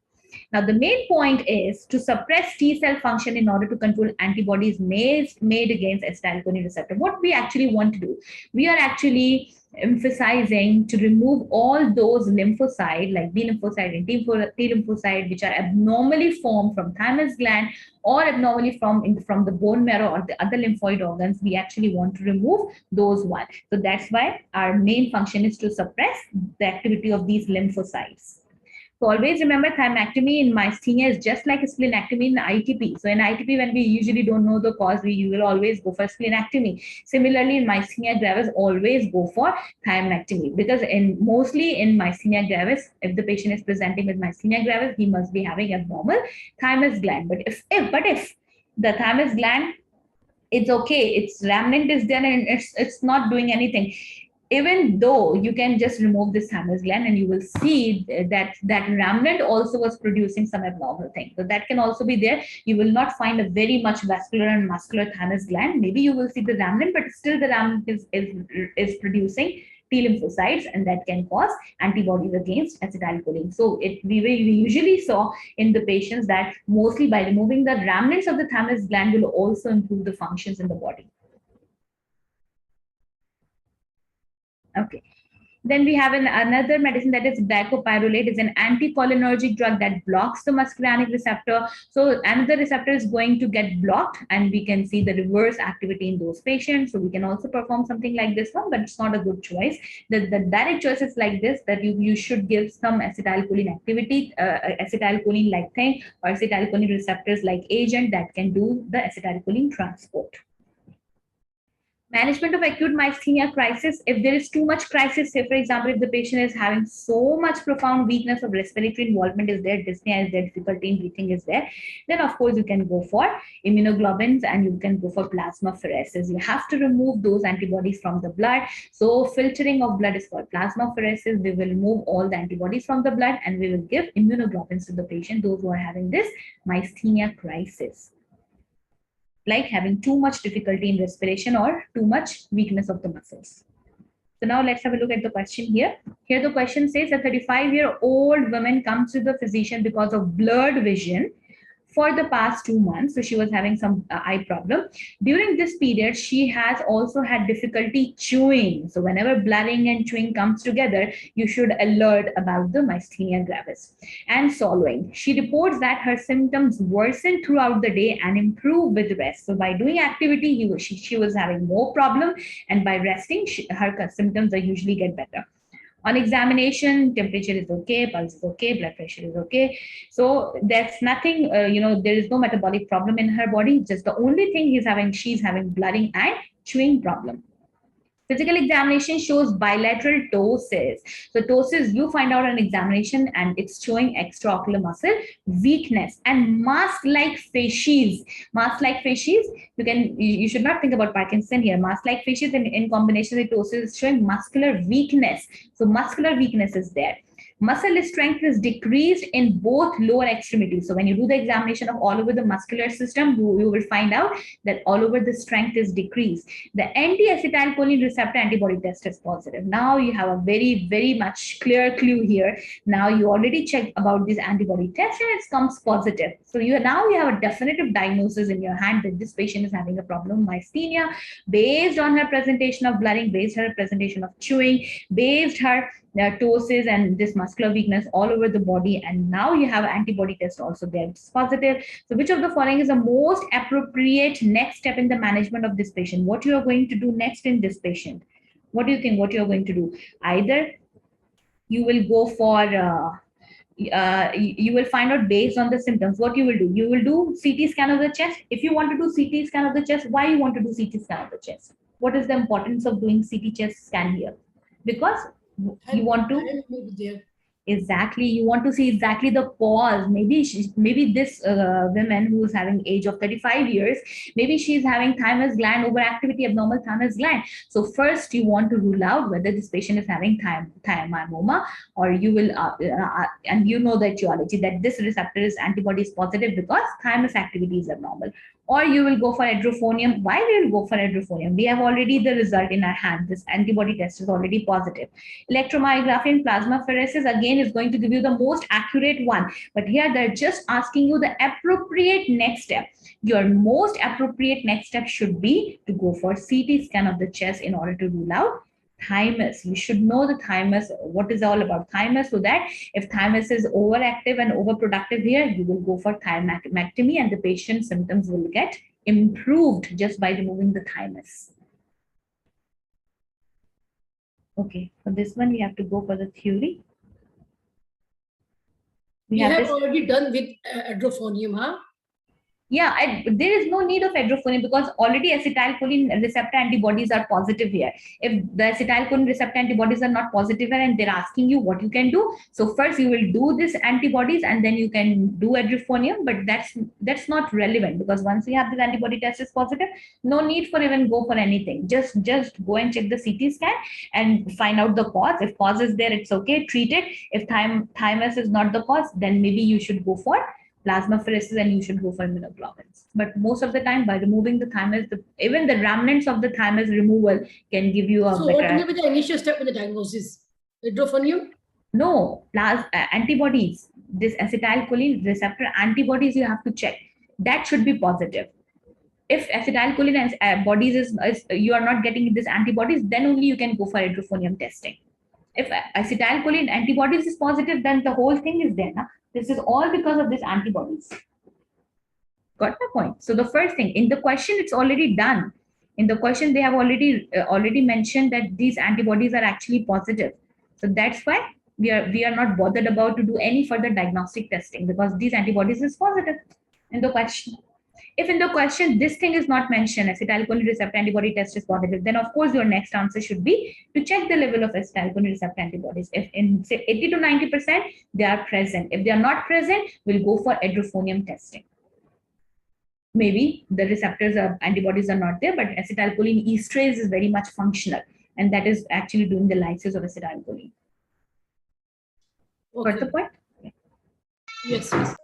Now, the main point is to suppress T cell function in order to control antibodies made against acetylcholine receptor. What we actually want to do, we are actually emphasizing to remove all those lymphocytes like B lymphocyte and T lymphocyte, which are abnormally formed from thymus gland or abnormally from the bone marrow or the other lymphoid organs. We actually want to remove those ones. So that's why our main function is to suppress the activity of these lymphocytes. So always remember, thymectomy in myasthenia is just like a splenectomy in ITP. So in ITP, when we usually don't know the cause, we will always go for splenectomy. Similarly, in myasthenia gravis, always go for thymectomy, because mostly in myasthenia gravis, if the patient is presenting with myasthenia gravis, he must be having abnormal thymus gland. But if the thymus gland, it's okay, its remnant is there and it's not doing anything, even though you can just remove this thymus gland and you will see that remnant also was producing some abnormal thing. So that can also be there. You will not find a very much vascular and muscular thymus gland. Maybe you will see the remnant, but still the remnant is producing T lymphocytes, and that can cause antibodies against acetylcholine. So we usually saw in the patients that mostly by removing the remnants of the thymus gland will also improve the functions in the body. Okay. Then we have another medicine, that is glycopyrrolate. Is an anticholinergic drug that blocks the muscarinic receptor. So another receptor is going to get blocked, and we can see the reverse activity in those patients. So we can also perform something like this one, but it's not a good choice. The direct choice is like this, that you should give some acetylcholine activity, acetylcholine-like thing, or acetylcholine receptors like agent that can do the acetylcholine transport. Management of acute myasthenia crisis. If there is too much crisis, say for example, if the patient is having so much profound weakness of respiratory involvement is there, dyspnea is there, difficulty in breathing is there, then of course you can go for immunoglobulins and you can go for plasmapheresis. You have to remove those antibodies from the blood. So filtering of blood is called plasmapheresis. We will remove all the antibodies from the blood and we will give immunoglobulins to the patient, those who are having this myasthenia crisis, like having too much difficulty in respiration or too much weakness of the muscles. So now let's have a look at the question here. Here the question says, a 35-year-old woman comes to the physician because of blurred vision for the past 2 months. So she was having some eye problem. During this period, she has also had difficulty chewing. So whenever blurring and chewing comes together, you should alert about the myasthenia gravis. And swallowing. She reports that her symptoms worsen throughout the day and improve with rest. So by doing activity, she was having more problem, and by resting, her symptoms are usually get better. On examination, temperature is okay, pulse is okay, blood pressure is okay. So that's nothing, there is no metabolic problem in her body. Just the only thing she's having blurring and chewing problem. Physical examination shows bilateral ptosis. So ptosis you find out on examination, and it's showing extraocular muscle weakness and mask-like facies. Mask-like facies, you should not think about Parkinson here. Mask-like facies in combination with ptosis is showing muscular weakness. So muscular weakness is there. Muscle strength is decreased in both lower extremities. So when you do the examination of all over the muscular system, you will find out that all over the strength is decreased. The anti-acetylcholine receptor antibody test is positive. Now you have a very, very much clear clue here. Now you already checked about this antibody test and it comes positive. So now you have a definitive diagnosis in your hand that this patient is having a problem, myasthenia, based on her presentation of blurring, based on her presentation of chewing, based her there are ptosis and this muscular weakness all over the body, and now you have antibody test also there, it's positive. So which of the following is the most appropriate next step in the management of this patient? What you are going to do next in this patient? What do you think what you are going to do? Either you will go for you will find out based on the symptoms. What you will do, you will do CT scan of the chest. If you want to do CT scan of the chest, why you want to do CT scan of the chest? What is the importance of doing CT chest scan here? Because you want to exactly, you want to see exactly the cause. Maybe this woman who is having age of 35 years, maybe she's having thymus gland overactivity, abnormal thymus gland. So first you want to rule out whether this patient is having thymoma, or you will and you know the etiology that this receptor is antibodies positive because thymus activity is abnormal. Or you will go for hydrophonium. Why we will go for hydrophonium? We have already the result in our hand. This antibody test is already positive. Electromyography and plasmapheresis again is going to give you the most accurate one. But here they're just asking you the appropriate next step. Your most appropriate next step should be to go for CT scan of the chest in order to rule out thymus. You should know the thymus, what is all about thymus, so that if thymus is overactive and overproductive here, you will go for thymectomy and the patient's symptoms will get improved just by removing the thymus. Okay, for this one, we have to go for the theory. We have already done with hydrophonium, huh? Yeah, there is no need of hydrophonium because already acetylcholine receptor antibodies are positive here. If the acetylcholine receptor antibodies are not positive here and they're asking you what you can do, so first you will do this antibodies and then you can do hydrophonium, but that's not relevant because once you have this antibody test is positive, no need for even go for anything. Just go and check the CT scan and find out the cause. If cause is there, it's okay, treat it. If thymus is not the cause, then maybe you should go for plasmapheresis and you should go for immunoglobulins. But most of the time, by removing the thymus, even the remnants of the thymus removal can give you a so better. What will be the initial step in the diagnosis? Hydrophonium? No, antibodies. This acetylcholine receptor antibodies you have to check. That should be positive. If acetylcholine bodies is you are not getting this antibodies, then only you can go for hydrophonium testing. If acetylcholine antibodies is positive, then the whole thing is there. Na? This is all because of these antibodies. Got my point? So the first thing in the question, it's already done. In the question, they have already mentioned that these antibodies are actually positive. So that's why we are not bothered about to do any further diagnostic testing because these antibodies is positive in the question. If in the question this thing is not mentioned, acetylcholine receptor antibody test is positive, then of course your next answer should be to check the level of acetylcholine receptor antibodies. If in say 80 to 90% they are present, if they are not present, we'll go for hydrophonium testing. Maybe the receptors of antibodies are not there, but acetylcholine esterase is very much functional, and that is actually doing the lysis of acetylcholine. Okay. Got the point? Yes.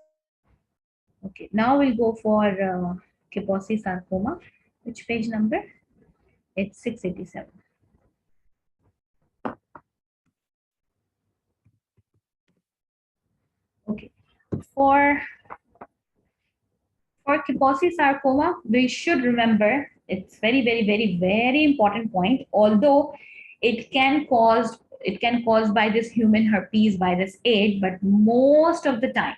Okay, now we'll go for Kaposi sarcoma. Which page number? It's 687. Okay, for Kaposi sarcoma, we should remember it's very important point. Although it can cause by this human herpes virus 8, but most of the time,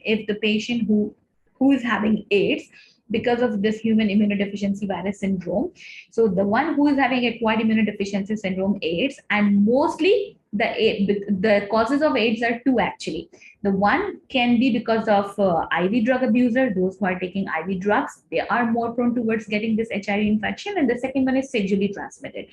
if the patient who is having AIDS because of this human immunodeficiency virus syndrome, so the one who is having acquired immunodeficiency syndrome AIDS, and mostly the causes of AIDS are two actually. The one can be because of IV drug abuser, those who are taking IV drugs, they are more prone towards getting this HIV infection, and the second one is sexually transmitted.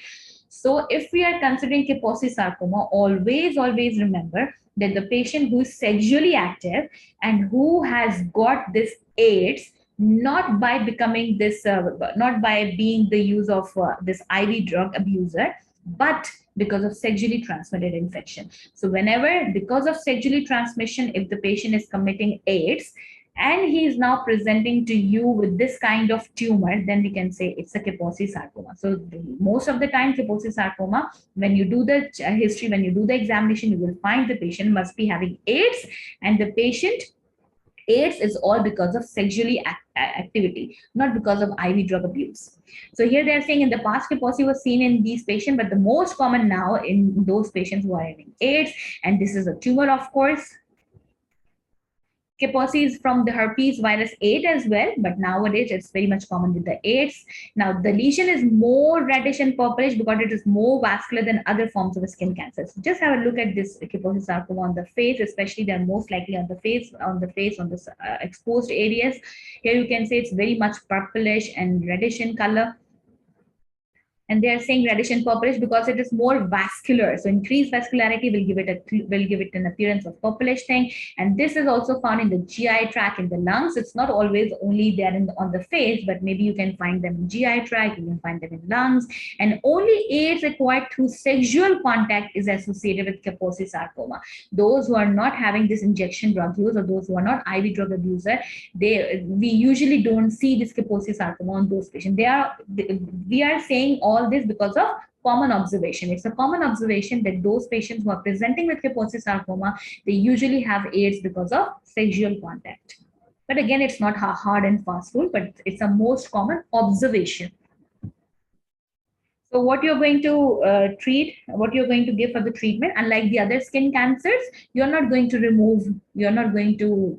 So if we are considering Kaposi sarcoma, always remember that the patient who is sexually active and who has got this AIDS, not by becoming this, not by being the use of this IV drug abuser, but because of sexually transmitted infection. So whenever, because of sexually transmission, if the patient is committing AIDS, and he is now presenting to you with this kind of tumor, then we can say it's a Kaposi sarcoma. So most of the time, Kaposi sarcoma, when you do the history, when you do the examination, you will find the patient must be having AIDS, and the patient AIDS is all because of sexually activity, not because of IV drug abuse. So here they are saying in the past, Kaposi was seen in these patients, but the most common now in those patients who are having AIDS, and this is a tumor, of course. Kaposi is from the herpes virus 8 as well, but nowadays it's very much common with the AIDS. Now the lesion is more reddish and purplish because it is more vascular than other forms of skin cancer. So just have a look at this Kaposi sarcoma on the face, especially they're most likely on the face, on the exposed areas. Here you can say it's very much purplish and reddish in color. And they are saying reddish and purplish because it is more vascular. So increased vascularity will give it an appearance of purplish thing. And this is also found in the GI tract, in the lungs. It's not always only there on the face, but maybe you can find them in GI tract, you can find them in lungs. And only AIDS acquired through sexual contact is associated with Kaposi sarcoma. Those who are not having this injection drug use, or those who are not IV drug abuser, we usually don't see this Kaposi sarcoma on those patients. We are saying all this because of common observation. It's a common observation that those patients who are presenting with Kaposi sarcoma, they usually have AIDS because of sexual contact. But again, it's not a hard and fast rule, but it's a most common observation. So what you're going to treat, what you're going to give for the treatment, unlike the other skin cancers, you're not going to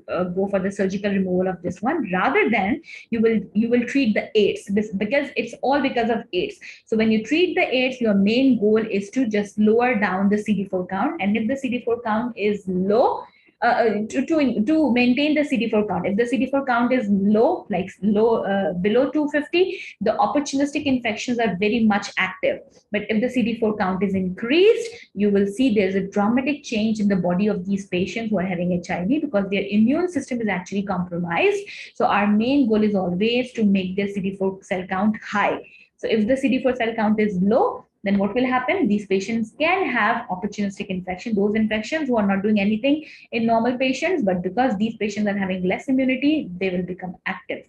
go for the surgical removal of this one. Rather than you will treat the AIDS, because it's all because of AIDS. So when you treat the AIDS, your main goal is to just lower down the CD4 count. And if the CD4 count is low, to maintain the CD4 count. If the CD4 count is low, below 250, the opportunistic infections are very much active. But if the CD4 count is increased, you will see there's a dramatic change in the body of these patients who are having HIV, because their immune system is actually compromised. So our main goal is always to make their CD4 cell count high. So if the CD4 cell count is low, then what will happen? These patients can have opportunistic infection, those infections who are not doing anything in normal patients, but because these patients are having less immunity, they will become active.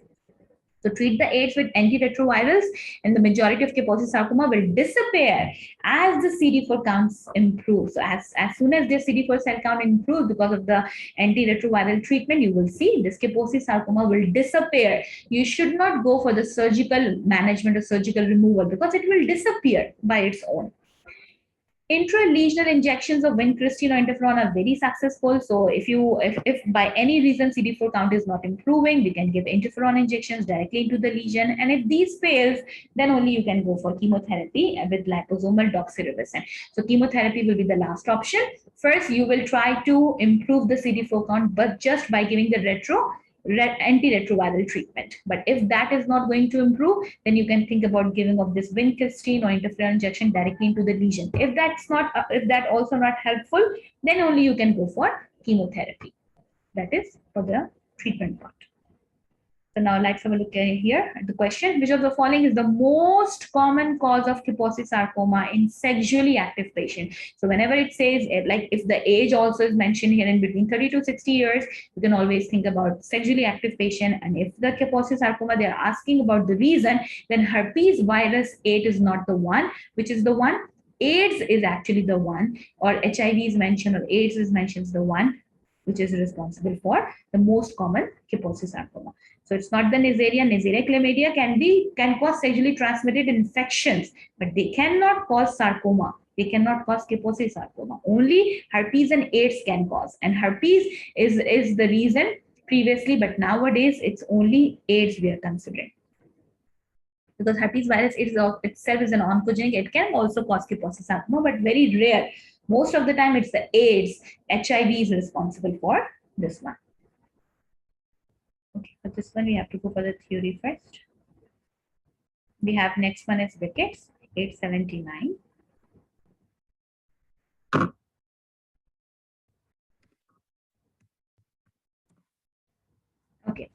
So treat the AIDS with antiretrovirals, and the majority of Kaposi sarcoma will disappear as the CD4 counts improve. So as soon as their CD4 cell count improves because of the antiretroviral treatment, you will see this Kaposi sarcoma will disappear. You should not go for the surgical management or surgical removal, because it will disappear by its own. Intralesional injections of vincristine or interferon are very successful. So if by any reason CD4 count is not improving, we can give interferon injections directly into the lesion. And if these fails, then only you can go for chemotherapy with liposomal doxorubicin. So chemotherapy will be the last option. First, you will try to improve the CD4 count, but just by giving the antiretroviral treatment. But if that is not going to improve, then you can think about giving up this vincristine or interferon injection directly into the lesion. If that also not helpful, then only you can go for chemotherapy. That is for the treatment part. So now let's have a look here at the question. Which of the following is the most common cause of Kaposi sarcoma in sexually active patients? So whenever it says, like if the age also is mentioned here in between 30 to 60 years, you can always think about sexually active patient. And if the Kaposi sarcoma, they're asking about the reason, then herpes virus 8 is not the one. Which is the one? AIDS is actually the one, or HIV is mentioned, or AIDS is mentioned, the one which is responsible for the most common Kaposi sarcoma. So it's not the Neisseria. Neisseria chlamydia can cause sexually transmitted infections, but they cannot cause sarcoma. They cannot cause Kaposi sarcoma. Only herpes and AIDS can cause. And herpes is the reason previously, but nowadays it's only AIDS we are considering. Because herpes virus itself is an oncogenic, it can also cause Kaposi sarcoma, but very rare. Most of the time it's the AIDS, HIV is responsible for this one. Okay, for this one we have to go for the theory first. We have next one is rickets, 879. Okay.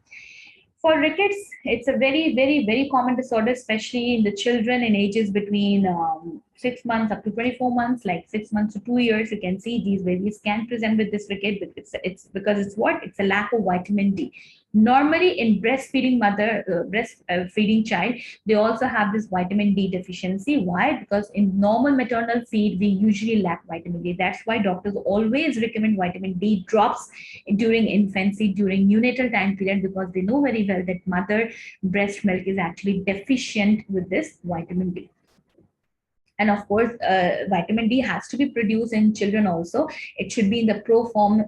For rickets, it's a very, very, very common disorder, especially in the children in ages between 6 months up to 24 months, like 6 months to 2 years, you can see these babies can present with this ricket, but it's because it's what? It's a lack of vitamin D. Normally in breastfeeding breastfeeding child, they also have this vitamin D deficiency. Why? Because in normal maternal feed, we usually lack vitamin D. That's why doctors always recommend vitamin D drops during infancy, during neonatal time period, because they know very well that mother breast milk is actually deficient with this vitamin D. And of course, vitamin D has to be produced in children also. It should be in the pro form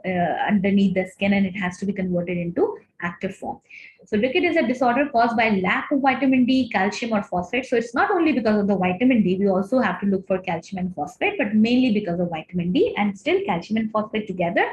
underneath the skin, and it has to be converted into active form. So ricket is a disorder caused by lack of vitamin D, calcium, or phosphate. So it's not only because of the vitamin D, we also have to look for calcium and phosphate, but mainly because of vitamin D and still calcium and phosphate together.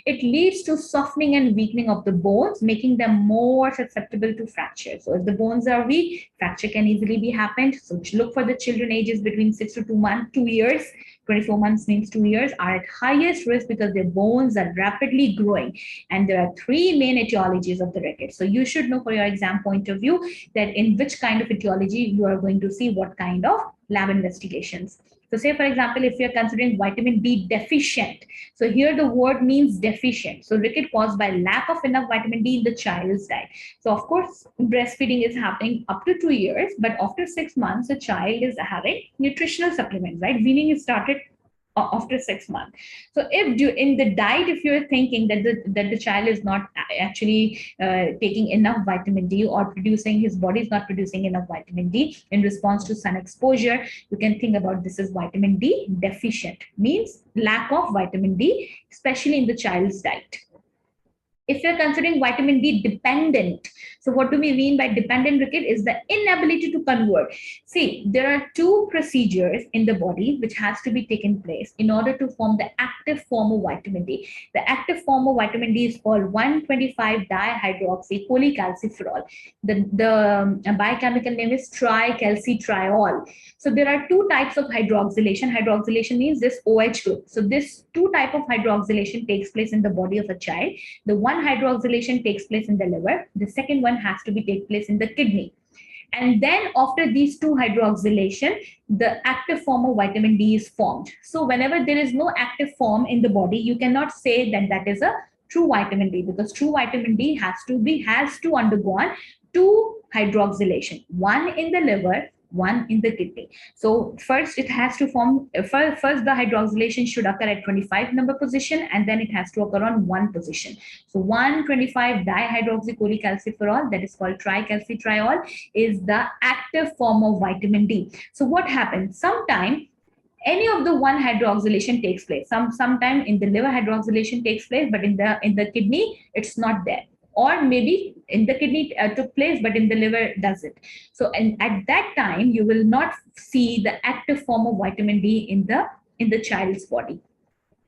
It leads to softening and weakening of the bones, making them more susceptible to fracture. So if the bones are weak, fracture can easily be happened. So look for the children ages between 6 to 2 months, 2 years. 24 months means 2 years, are at highest risk because their bones are rapidly growing. And there are 3 main etiologies of the ricket. So you should know for your exam point of view that in which kind of etiology you are going to see what kind of lab investigations. So say, for example, if you're considering vitamin D deficient, so here the word means deficient. So ricket caused by lack of enough vitamin D in the child's diet. So of course, breastfeeding is happening up to 2 years, but after 6 months, the child is having nutritional supplements, right? Weaning is started after 6 months. So if in the diet, if you're thinking that the child is not actually taking enough vitamin D, or producing, his body is not producing enough vitamin D in response to sun exposure, you can think about this as vitamin D deficient, means lack of vitamin D, especially in the child's diet. If you're considering vitamin D dependent, so what do we mean by dependent ricket? Is the inability to convert. See, there are 2 procedures in the body which has to be taken place in order to form the active form of vitamin D. The active form of vitamin D is called 1,25-dihydroxycholecalciferol. The biochemical name is tricalcitriol. So there are 2 types of hydroxylation. Hydroxylation means this OH group. So this 2 type of hydroxylation takes place in the body of a child. The one hydroxylation takes place in the liver. The second one has to be take place in the kidney. And then after these 2 hydroxylation, the active form of vitamin D is formed. So whenever there is no active form in the body, you cannot say that that is a true vitamin D, because true vitamin D has to undergo 2 hydroxylation, one in the liver, one in the kidney. So first it has to form, first the hydroxylation should occur at 25 number position, and then it has to occur on 1 position. So 1,25-dihydroxycholecalciferol, that is called tricalcitriol, is the active form of vitamin D. So what happens? Sometime any of the 1 hydroxylation takes place. Sometime in the liver hydroxylation takes place, but in the kidney it's not there. Or maybe in the kidney took place, but in the liver doesn't. So, and at that time, you will not see the active form of vitamin D in the child's body.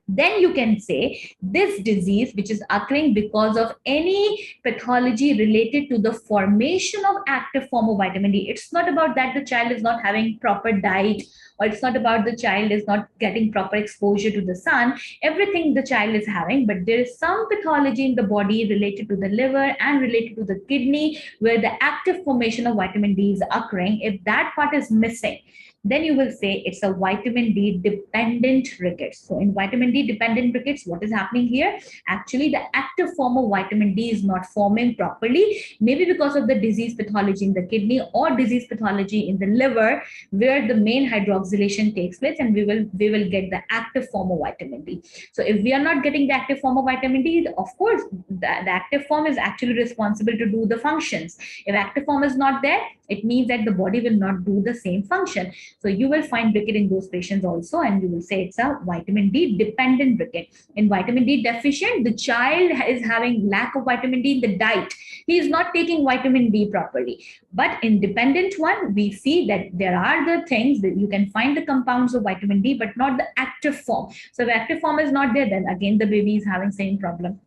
Then you can say this disease, which is occurring because of any pathology related to the formation of active form of vitamin D. It's not about that the child is not having proper diet, or it's not about the child is not getting proper exposure to the sun. Everything the child is having, but there is some pathology in the body related to the liver and related to the kidney where the active formation of vitamin D is occurring. If that part is missing, then you will say it's a vitamin D dependent rickets. So in vitamin D dependent rickets, what is happening here? Actually, the active form of vitamin D is not forming properly, maybe because of the disease pathology in the kidney or disease pathology in the liver, where the main hydroxylation takes place, and we will get the active form of vitamin D. So if we are not getting the active form of vitamin D, of course, the active form is actually responsible to do the functions. If active form is not there, it means that the body will not do the same function. So you will find ricket in those patients also, and you will say it's a vitamin D dependent ricket. In vitamin D deficient, the child is having lack of vitamin D in the diet. He is not taking vitamin D properly. But in dependent one, we see that there are the things that you can find the compounds of vitamin D, but not the active form. So if active form is not there, then again the baby is having same problem.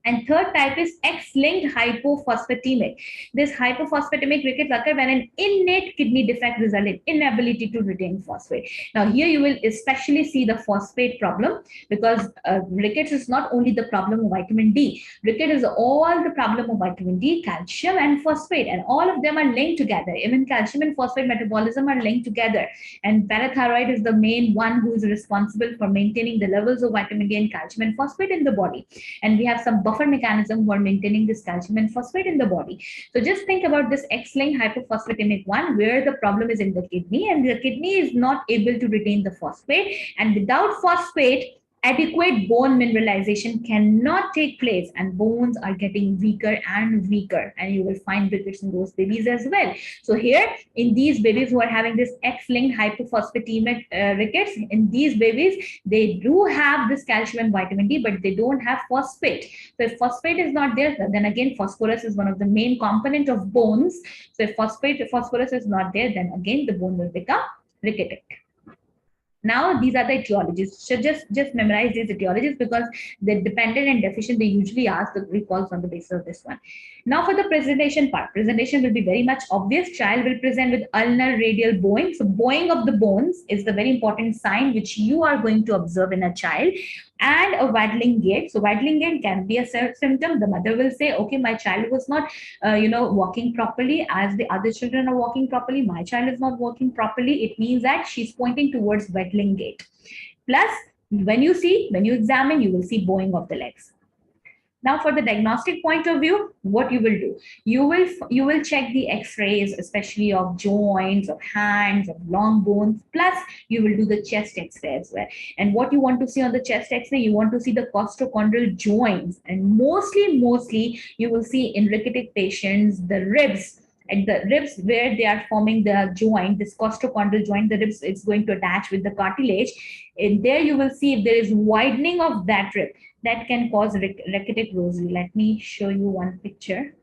And third type is X-linked hypophosphatemic. This hypophosphatemic rickets occur when an innate kidney defect results in inability to retain phosphate. Now here you will especially see the phosphate problem, because rickets is not only the problem of vitamin D. Rickets is all the problem of vitamin D, calcium, and phosphate, and all of them are linked together. Even calcium and phosphate metabolism are linked together. And parathyroid is the main one who is responsible for maintaining the levels of vitamin D and calcium and phosphate in the body. And we have some buffer mechanism for maintaining this calcium and phosphate in the body. So just think about this X-linked hypophosphatemic one, where the problem is in the kidney, and the kidney is not able to retain the phosphate. And without phosphate, adequate bone mineralization cannot take place, and bones are getting weaker and weaker, and you will find rickets in those babies as well. So here in these babies who are having this X-linked hypophosphatemic rickets, in these babies they do have this calcium and vitamin D, but they don't have phosphate. So if phosphate is not there, then again phosphorus is one of the main component of bones. So if phosphorus is not there, then again the bone will become ricketic. Now these are the etiologies. So just memorize these etiologies, because the dependent and deficient, they usually ask the recalls on the basis of this one. Now for the presentation part, presentation will be very much obvious. Child will present with ulnar radial bowing. So bowing of the bones is the very important sign which you are going to observe in a child, and a waddling gait. So waddling gait can be a symptom. The mother will say, okay, my child was not walking properly as the other children are walking properly. My child is not walking properly. It means that she's pointing towards waddling gait. Plus, when you examine, you will see bowing of the legs. Now, for the diagnostic point of view, what you will do, you will check the X-rays, especially of joints, of hands, of long bones. Plus, you will do the chest X-ray as well. And what you want to see on the chest X-ray, you want to see the costochondral joints, and mostly you will see in ricketic patients the ribs. At the ribs where they are forming the joint, this costochondral joint, the ribs is going to attach with the cartilage. And there you will see if there is widening of that rib, that can cause ricketic rosary. Let me show you one picture.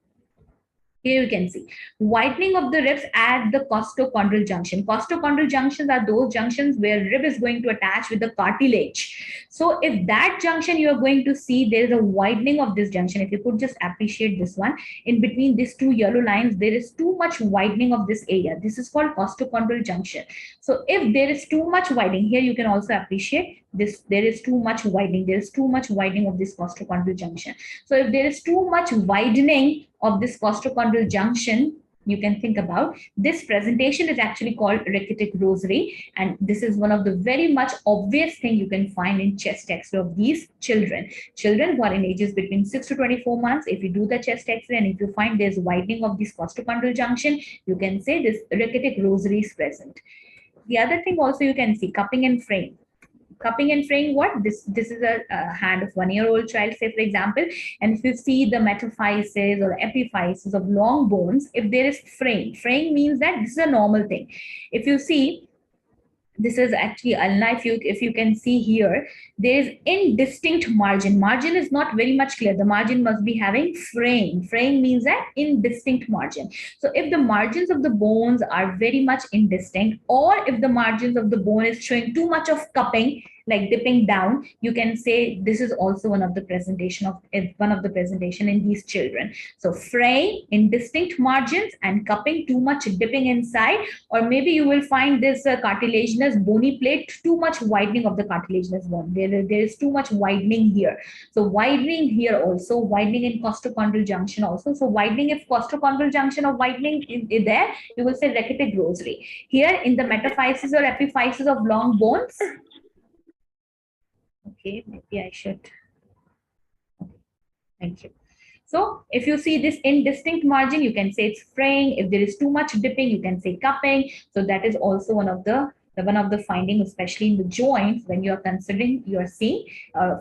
Here you can see widening of the ribs at the costochondral junction. Costochondral junctions are those junctions where rib is going to attach with the cartilage. So if that junction you are going to see, there is a widening of this junction. If you could just appreciate this one, in between these two yellow lines, there is too much widening of this area. This is called costochondral junction. So if there is too much widening, here you can also appreciate this, there is too much widening. There is too much widening of this costochondral junction. So if there is too much widening of this costochondral junction, you can think about this presentation is actually called ricketic rosary, and this is one of the very much obvious thing you can find in chest X-ray of these children who are in ages between 6 to 24 months. If you do the chest X-ray and if you find there's widening of this costochondral junction, you can say this ricketic rosary is present. The other thing also you can see cupping and fraying. Cupping and fraying, what? This is a hand of 1-year-old child, say for example, and if you see the metaphyses or epiphyses of long bones, if there is fraying means that this is a normal thing. If you see, this is actually ulna. If you can see here, there is indistinct margin. Margin is not very much clear. The margin must be having fraying. Fraying means that indistinct margin. So if the margins of the bones are very much indistinct, or if the margins of the bone is showing too much of cupping, like dipping down, you can say this is also one of the presentation in these children. So fraying, indistinct margins, and cupping, too much dipping inside, or maybe you will find this cartilaginous bony plate, too much widening of the cartilaginous bone. There is too much widening here. So widening here also, widening in costochondral junction also. So widening, if costochondral junction or widening is there, you will say ricketic rosary. Here in the metaphyses or epiphyses of long bones. Okay, maybe I should. Okay, thank you. So if you see this indistinct margin, you can say it's fraying. If there is too much dipping, you can say cupping. So that is also one of the findings, especially in the joints, when you are considering, you are seeing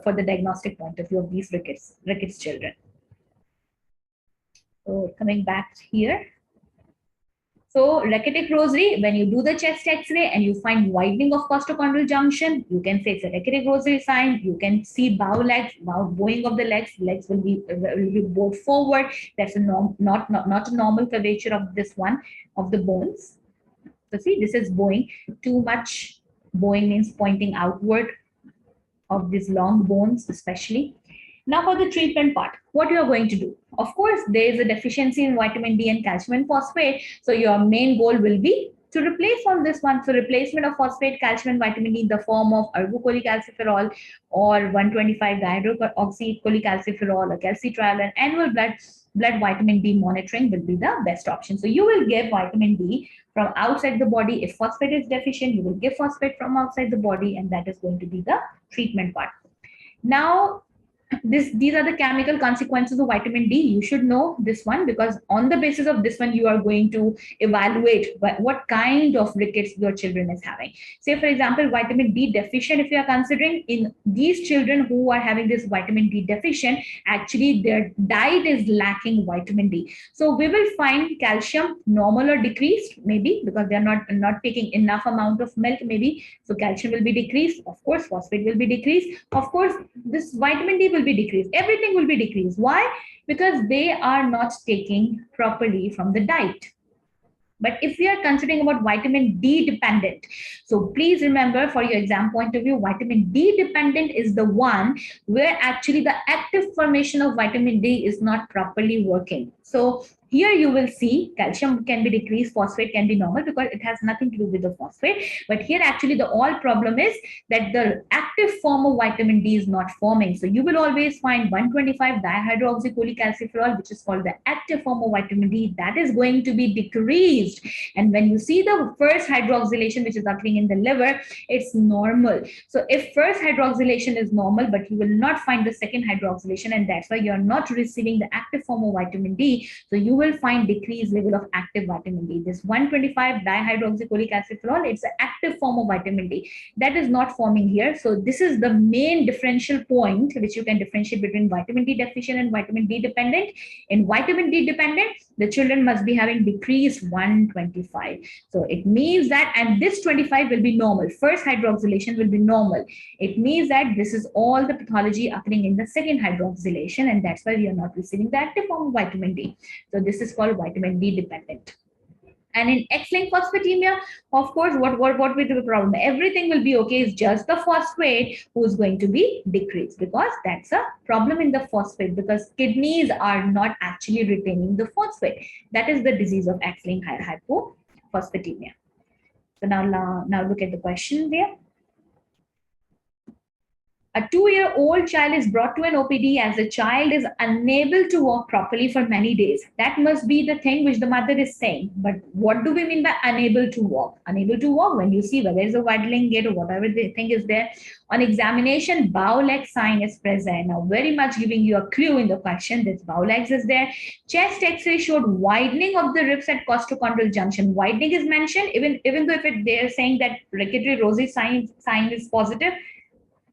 for the diagnostic point of view of these rickets children. So coming back here. So ricketic rosary, when you do the chest X-ray and you find widening of costochondral junction, you can say it's a ricketic rosary sign. You can see bowing of the legs. Legs will be bowed forward. That's not a normal curvature of this one of the bones. So see, this is bowing. Too much bowing means pointing outward of these long bones, especially. Now for the treatment part, what you are going to do? Of course, there is a deficiency in vitamin D and calcium and phosphate. So your main goal will be to replace on this one. So replacement of phosphate, calcium, and vitamin D in the form of ergocholecalciferol or 125 dihydroxycholecalciferol or calcitriol and annual blood vitamin D monitoring will be the best option. So you will give vitamin D from outside the body. If phosphate is deficient, you will give phosphate from outside the body, and that is going to be the treatment part. Now, these are the chemical consequences of vitamin D. You should know this one, because on the basis of this one, you are going to evaluate what kind of rickets your children is having. Say, for example, vitamin D deficient, if you are considering, in these children who are having this vitamin D deficient, actually their diet is lacking vitamin D. So we will find calcium normal or decreased, maybe because they are not taking enough amount of milk, maybe. So calcium will be decreased. Of course, phosphate will be decreased. Of course, this vitamin D will be decreased. Everything will be decreased. Why? Because they are not taking properly from the diet. But if we are considering about vitamin D dependent, so please remember, for your exam point of view, vitamin D dependent is the one where actually the active formation of vitamin D is not properly working. So here you will see calcium can be decreased, phosphate can be normal, because it has nothing to do with the phosphate. But here actually the all problem is that the active form of vitamin D is not forming. So you will always find 125 dihydroxycholecalciferol, which is called the active form of vitamin D, that is going to be decreased. And when you see the first hydroxylation which is occurring in the liver, it's normal. So if first hydroxylation is normal, but you will not find the second hydroxylation, and that's why you're not receiving the active form of vitamin D. So you will find decreased level of active vitamin D. This 125 dihydroxycholecalciferol, it's an active form of vitamin D that is not forming here. So this is the main differential point which you can differentiate between vitamin D deficient and vitamin D dependent. In vitamin D dependent, the children must be having decreased 125. So it means that, and this 25 will be normal. First hydroxylation will be normal. It means that this is all the pathology occurring in the second hydroxylation, and that's why we are not receiving the active form of vitamin D. So this is called vitamin D dependent. And in X-linked phosphatemia, of course, what will be the problem? Everything will be okay. It's just the phosphate who is going to be decreased, because that's a problem in the phosphate, because kidneys are not actually retaining the phosphate. That is the disease of X-linked hypophosphatemia. So now look at the question there. A 2-year-old child is brought to an OPD as the child is unable to walk properly for many days. That must be the thing which the mother is saying. But what do we mean by unable to walk? Unable to walk, when you see whether it's a waddling gait or whatever the thing is there. On examination, bow leg sign is present. Now, very much giving you a clue in the question. This bow legs is there. Chest X-ray showed widening of the ribs at costochondral junction. Widening is mentioned, even though if they're saying that rickety rosy sign is positive.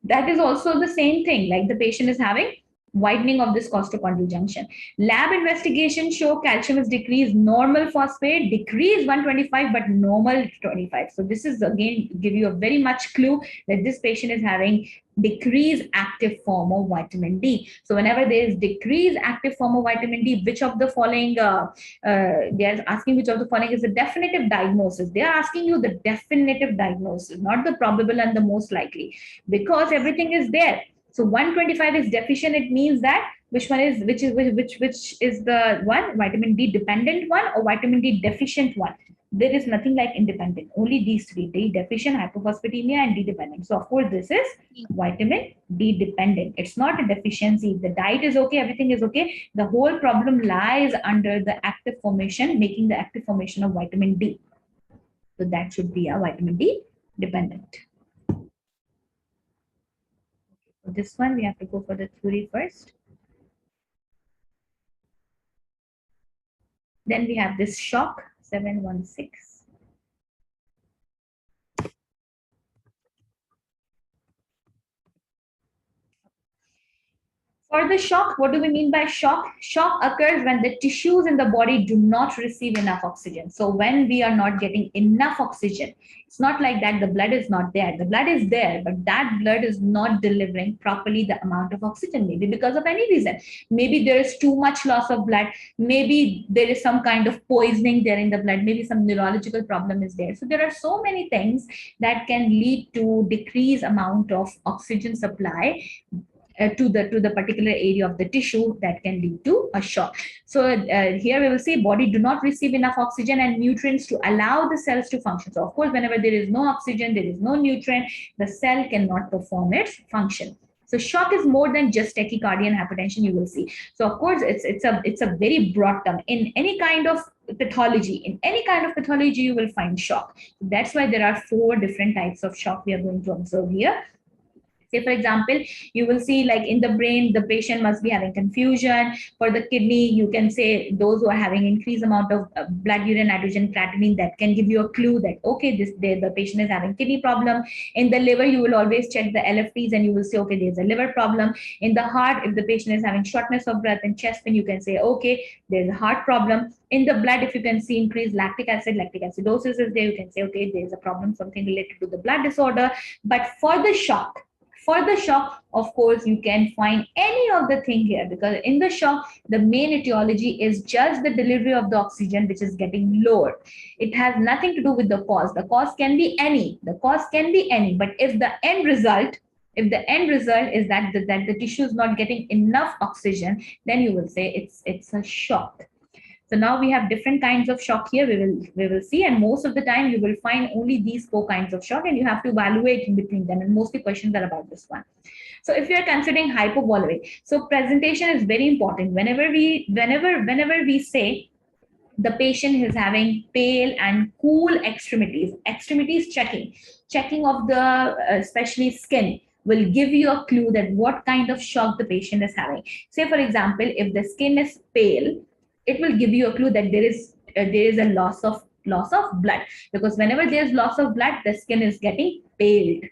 That is also the same thing, like the patient is having widening of this costochondral junction. Lab investigation show calcium is decreased, normal phosphate decreased 125, but normal 25. So this is again give you a very much clue that this patient is having decreased active form of vitamin D. So whenever there is decreased active form of vitamin D, which of the following, they are asking which of the following is a definitive diagnosis. They are asking you the definitive diagnosis, not the probable and the most likely, because everything is there. So 125 is deficient. It means that which is the one, vitamin D dependent one or vitamin D deficient one. There is nothing like independent. Only these three: D deficient, hypophosphatemia, and D dependent. So of course this is vitamin D dependent. It's not a deficiency. The diet is okay. Everything is okay. The whole problem lies under the active formation, making the active formation of vitamin D. So that should be a vitamin D dependent. This one, we have to go for the theory first. Then we have this shock, 716. For the shock, what do we mean by shock? Shock occurs when the tissues in the body do not receive enough oxygen. So when we are not getting enough oxygen, it's not like that the blood is not there. The blood is there, but that blood is not delivering properly the amount of oxygen, maybe because of any reason. Maybe there is too much loss of blood. Maybe there is some kind of poisoning there in the blood. Maybe some neurological problem is there. So there are so many things that can lead to decreased amount of oxygen supply. to the particular area of the tissue, that can lead to a shock. So here we will say body do not receive enough oxygen and nutrients to allow the cells to function. So of course, whenever there is no oxygen, there is no nutrient, the cell cannot perform its function. So shock is more than just tachycardia and hypertension, you will see. So of course, it's a very broad term. In any kind of pathology, you will find shock. That's why there are 4 different types of shock we are going to observe here. Say, for example, you will see like in the brain, the patient must be having confusion. For the kidney, you can say those who are having increased amount of blood urine nitrogen creatinine, that can give you a clue that, okay, the patient is having kidney problem. In the liver, you will always check the LFTs and you will say, okay, there's a liver problem. In the heart, if the patient is having shortness of breath and chest pain, you can say, okay, there's a heart problem. In the blood, if you can see increased lactic acidosis is there, you can say, okay, there's a problem, something related to the blood disorder. But for the shock, of course, you can find any of the thing here, because in the shock, the main etiology is just the delivery of the oxygen, which is getting lower. It has nothing to do with the cause. The cause can be any. But if the end result is that the tissue is not getting enough oxygen, then you will say it's a shock. So now we have different kinds of shock here. We will see, and most of the time you will find only these 4 kinds of shock, and you have to evaluate in between them. And mostly questions are about this one. So if you are considering hypovolemic, so presentation is very important. Whenever we say the patient is having pale and cool extremities checking of the especially skin will give you a clue that what kind of shock the patient is having. Say, for example, if the skin is pale, it will give you a clue that there is a loss of blood, because whenever there's loss of blood, the skin is getting paled,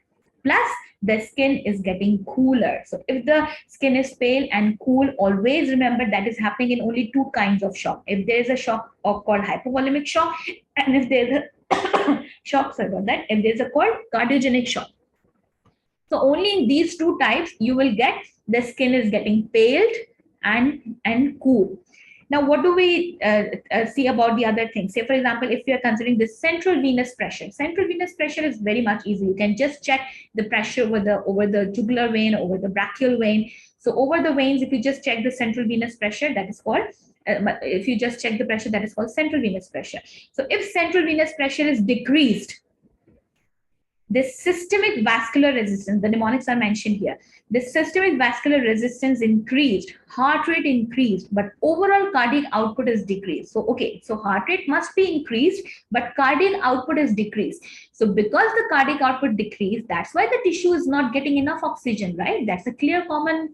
plus the skin is getting cooler. So if the skin is pale and cool, always remember that is happening in only 2 kinds of shock. If there is a shock called hypovolemic shock, and if there's a shock, if there's a called cardiogenic shock. So only in these 2 types you will get the skin is getting paled and cool. Now, what do we see about the other things? Say, for example, if you are considering the central venous pressure is very much easy. You can just check the pressure over the jugular vein, over the brachial vein. So over the veins, if you just check the central venous pressure, that is called, if you just check the pressure, that is called central venous pressure. So if central venous pressure is decreased, the systemic vascular resistance, the mnemonics are mentioned here. The systemic vascular resistance increased, heart rate increased, but overall cardiac output is decreased. So, okay, so heart rate must be increased, but cardiac output is decreased. So because the cardiac output decreased, that's why the tissue is not getting enough oxygen, right? That's a clear common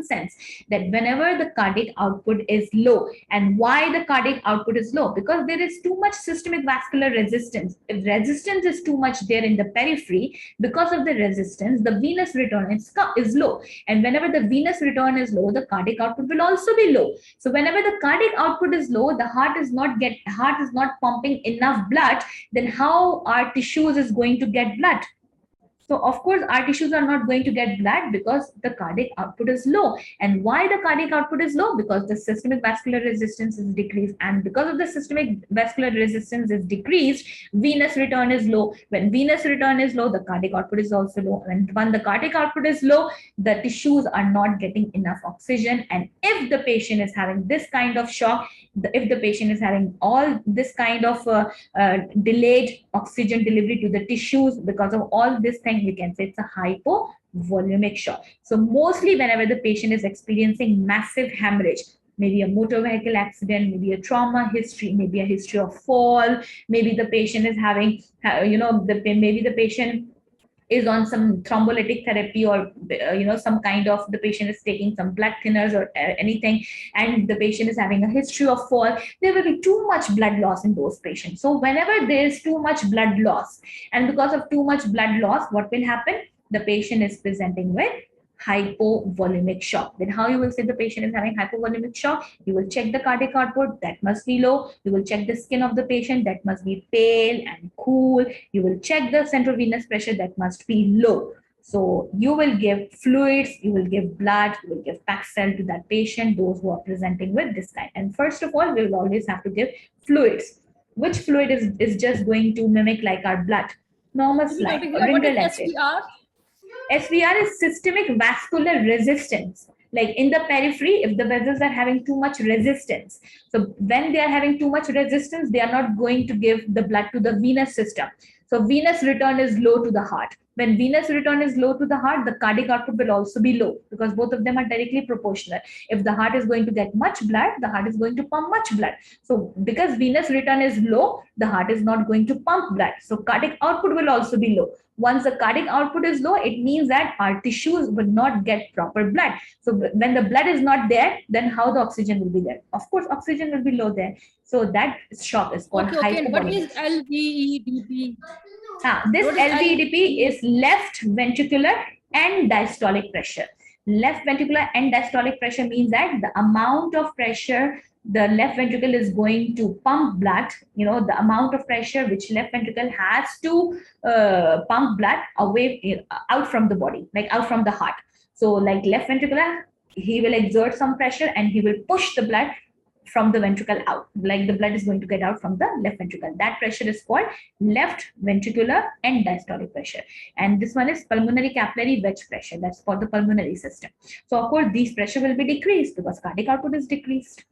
sense, that whenever the cardiac output is low, and why the cardiac output is low? Because there is too much systemic vascular resistance. If resistance is too much there in the periphery, because of the resistance, the venous return is low. And whenever the venous return is low, the cardiac output will also be low. So whenever the cardiac output is low, the heart is not pumping enough blood, then how our tissues is going to get blood? So of course, our tissues are not going to get blood because the cardiac output is low. And why the cardiac output is low? Because the systemic vascular resistance is decreased. And because of the systemic vascular resistance is decreased, venous return is low. When venous return is low, the cardiac output is also low. And when the cardiac output is low, the tissues are not getting enough oxygen. And if the patient is having this kind of shock, if the patient is having all this kind of delayed oxygen delivery to the tissues, because of all this thing, we can say it's a hypovolemic shock. So mostly whenever the patient is experiencing massive hemorrhage, maybe a motor vehicle accident, maybe a trauma history, maybe a history of fall, maybe the patient is having, maybe the patient is on some thrombolytic therapy, or some kind of, the patient is taking some blood thinners or anything, and the patient is having a history of fall, there will be too much blood loss in those patients. So whenever there is too much blood loss, and because of too much blood loss, what will happen? The patient is presenting with hypovolemic shock. Then how you will say the patient is having hypovolemic shock? You will check the cardiac output, that must be low. You will check the skin of the patient, that must be pale and cool. You will check the central venous pressure, that must be low. So you will give fluids, you will give blood, you will give Paxil to that patient, those who are presenting with this kind. And first of all, we will always have to give fluids. Which fluid is just going to mimic like our blood? Normal slide. What is SVR? SVR is systemic vascular resistance. Like in the periphery, if the vessels are having too much resistance, so when they are having too much resistance, they are not going to give the blood to the venous system. So venous return is low to the heart. When venous return is low to the heart, the cardiac output will also be low because both of them are directly proportional. If the heart is going to get much blood, the heart is going to pump much blood. So because venous return is low, the heart is not going to pump blood. So cardiac output will also be low. Once the cardiac output is low, it means that our tissues will not get proper blood. So when the blood is not there, then how the oxygen will be there? Of course, oxygen will be low there. So that shock is called Okay. And what is hypovolemic. LVEDP? This What is LVEDP is left ventricular end diastolic pressure. Left ventricular end diastolic pressure means that the amount of pressure the left ventricle is going to pump blood, the amount of pressure which left ventricle has to pump blood away, out from the body, like out from the heart. So like left ventricular, he will exert some pressure and he will push the blood from the ventricle out, like the blood is going to get out from the left ventricle. That pressure is called left ventricular end diastolic pressure. And this one is pulmonary capillary wedge pressure. That's for the pulmonary system. So of course, these pressure will be decreased because cardiac output is decreased.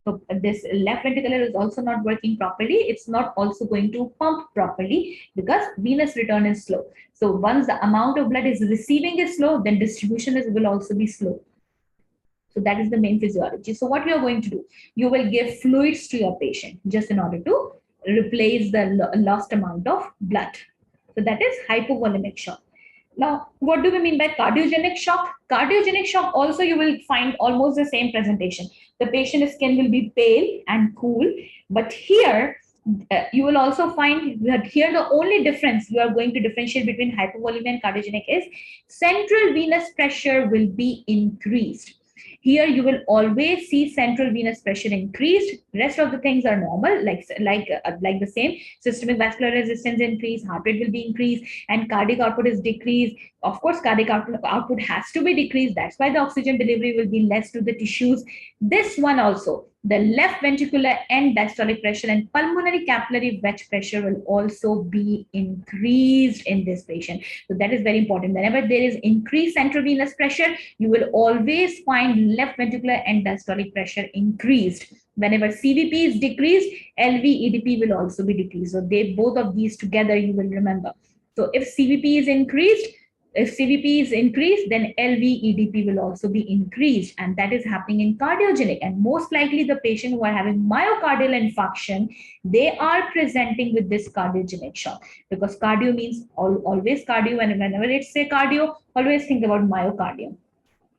So this left ventricular is also not working properly. It's not also going to pump properly because venous return is slow. So once the amount of blood is receiving is slow, then distribution will also be slow. So that is the main physiology. So what you are going to do, you will give fluids to your patient just in order to replace the lost amount of blood. So that is hypovolemic shock. Now, what do we mean by cardiogenic shock? Cardiogenic shock also you will find almost the same presentation. The patient's skin will be pale and cool, but here you will also find that here the only difference you are going to differentiate between hypovolemic and cardiogenic is central venous pressure will be increased. Here you will always see central venous pressure increased. Rest of the things are normal, like the same. Systemic vascular resistance increase, heart rate will be increased, and cardiac output is decreased. Of course, cardiac output has to be decreased. That's why the oxygen delivery will be less to the tissues. This one also, the left ventricular end diastolic pressure and pulmonary capillary wedge pressure will also be increased in this patient. So that is very important. Whenever there is increased central venous pressure, you will always find left ventricular end diastolic pressure increased. Whenever CVP is decreased, LVEDP will also be decreased. So both of these together you will remember. So if CVP is increased, then LVEDP will also be increased, and that is happening in cardiogenic. And most likely the patient who are having myocardial infarction, they are presenting with this cardiogenic shock, because cardio means always cardio, and whenever it's say cardio, always think about myocardium.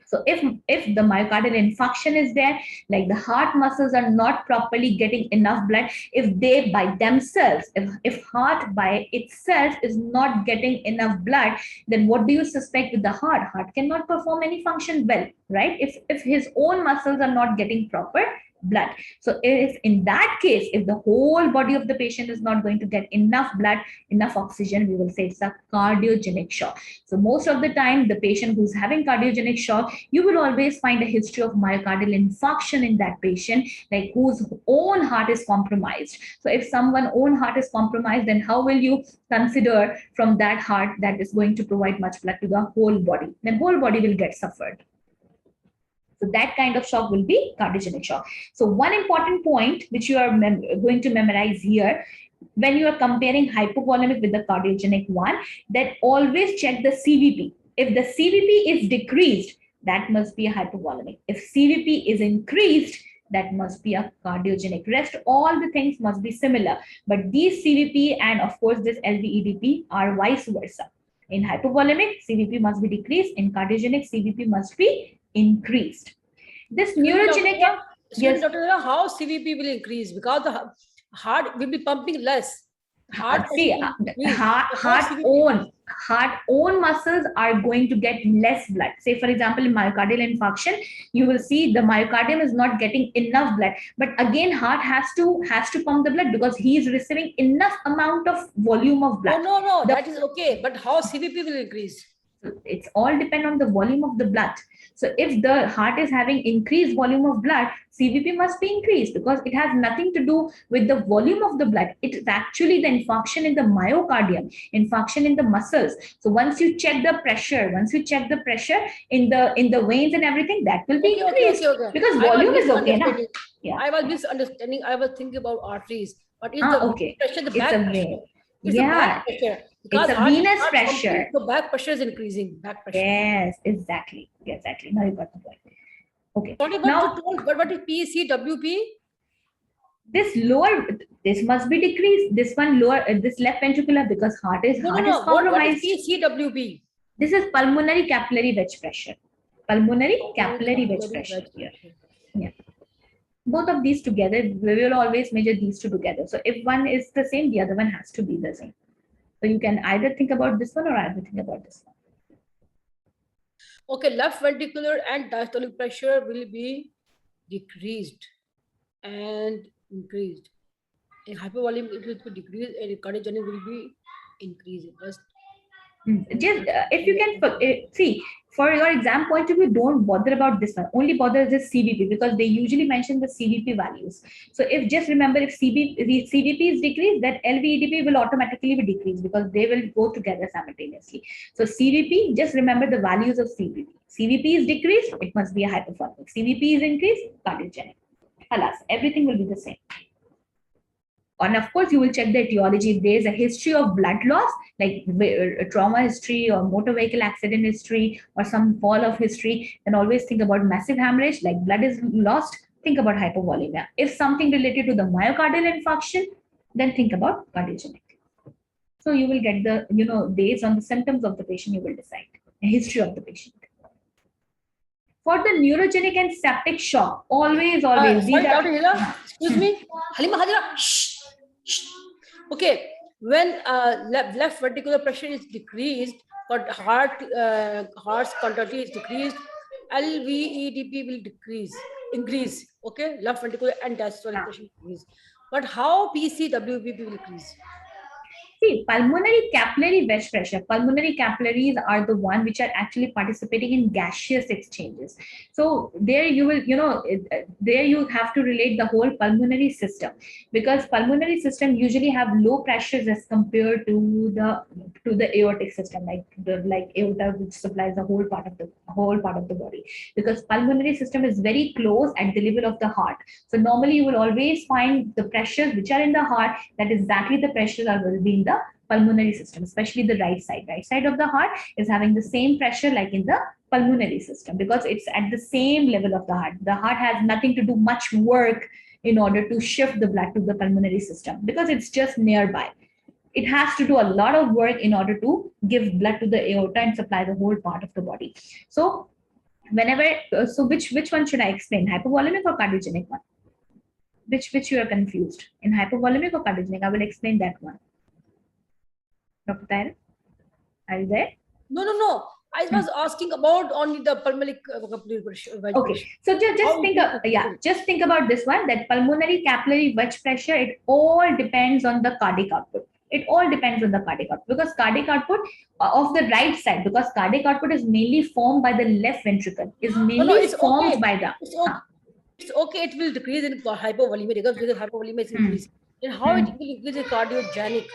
So if the myocardial infarction is there, like the heart muscles are not properly getting enough blood, if they by themselves, if heart by itself is not getting enough blood, then what do you suspect with the heart? Heart cannot perform any function well, right? If his own muscles are not getting proper blood. So if in that case, if the whole body of the patient is not going to get enough blood, enough oxygen, we will say it's a cardiogenic shock. So most of the time, the patient who's having cardiogenic shock, you will always find a history of myocardial infarction in that patient, like whose own heart is compromised. So if someone's own heart is compromised, then how will you consider from that heart that is going to provide much blood to the whole body? Then whole body will get suffered. So that kind of shock will be cardiogenic shock. So one important point which you are going to memorize here, when you are comparing hypovolemic with the cardiogenic one, that always check the CVP. If the CVP is decreased, that must be a hypovolemic. If CVP is increased, that must be a cardiogenic. Rest all the things must be similar, but these CVP and of course this LVEDP are vice versa. In hypovolemic, CVP must be decreased. In cardiogenic, CVP must be increased. This neurogenic, yes, Dr. How CVP will increase? Because the heart will be pumping less. Heart own muscles are going to get less blood. Say for example, in myocardial infarction, you will see the myocardium is not getting enough blood, but again heart has to pump the blood because he is receiving enough amount of volume of blood. No, that is okay, but how CVP will increase? So it's all depend on the volume of the blood. So if the heart is having increased volume of blood, CVP must be increased because it has nothing to do with the volume of the blood. It is actually the infarction in the myocardium, infarction in the muscles. So once you check the pressure, in the veins and everything, that will be increased because volume is okay. Na? Yeah. I was misunderstanding. I was thinking about arteries, but it's the okay. pressure, the back pressure. It's yeah. the back pressure. Because it's a venous pressure. The back pressure is increasing. Back pressure. Yes, exactly. Now you got the point. Okay. What is PCWP? This must be decreased. This one lower, this left ventricular, because heart is compromised. What is PCWP? This is pulmonary capillary wedge pressure. Pulmonary capillary wedge pressure. Yeah. Both of these together, we will always measure these two together. So if one is the same, the other one has to be the same. So you can either think about this one or either think about this one. Okay, left ventricular and diastolic pressure will be decreased and increased. In hypervolume, it will be decreased, and cardiogenic will be increased. Just if you can see, for your exam point of view, don't bother about this one. Only bother this CVP, because they usually mention the CVP values. So if just remember, if CVP is decreased, that LVEDP will automatically be decreased because they will go together simultaneously. So CVP, just remember the values of CVP. CVP is decreased, it must be a hypervolemic. CVP is increased, cardiogenic. Alas, everything will be the same. And of course, you will check the etiology. If there is a history of blood loss, like a trauma history or motor vehicle accident history or some fall of history, then always think about massive hemorrhage, like blood is lost, think about hypovolemia. If something related to the myocardial infarction, then think about cardiogenic. So you will get the, based on the symptoms of the patient, you will decide the history of the patient. For the neurogenic and septic shock, always. Sorry, Dr. Hila, excuse me. Halima Hadira, shh. Okay, when left ventricular pressure is decreased, but heart's contractility is decreased, LVEDP will increase. Okay, left ventricular and diastolic pressure increase. But how PCWP will increase? See, pulmonary capillary wedge pressure. Pulmonary capillaries are the one which are actually participating in gaseous exchanges. So there you will, there you have to relate the whole pulmonary system, because pulmonary system usually have low pressures as compared to the aortic system, like aorta, which supplies the whole part of the body. Because pulmonary system is very close at the level of the heart. So normally you will always find the pressures which are in the heart, that exactly the pressures are will be in the pulmonary system, especially the right side of the heart is having the same pressure like in the pulmonary system, because it's at the same level of the heart. The heart has nothing to do much work in order to shift the blood to the pulmonary system, because it's just nearby. It has to do a lot of work in order to give blood to the aorta and supply the whole part of the body. So whenever, so which one should I explain, hypovolemic or cardiogenic one? Which you are confused, in hypovolemic or cardiogenic? I will explain that one. Dr. Tyra, are you there? No. I was asking about only the pulmonary capillary pressure. Okay, so just think about this one, that pulmonary capillary wedge pressure, it all depends on the cardiac output. It all depends on the cardiac output, because cardiac output of the right side, because cardiac output is mainly formed by the left ventricle, is mainly formed by the. It's okay, it will decrease in hypovolemia, because hypovolemia is increasing. Then how it will increase in cardiogenic?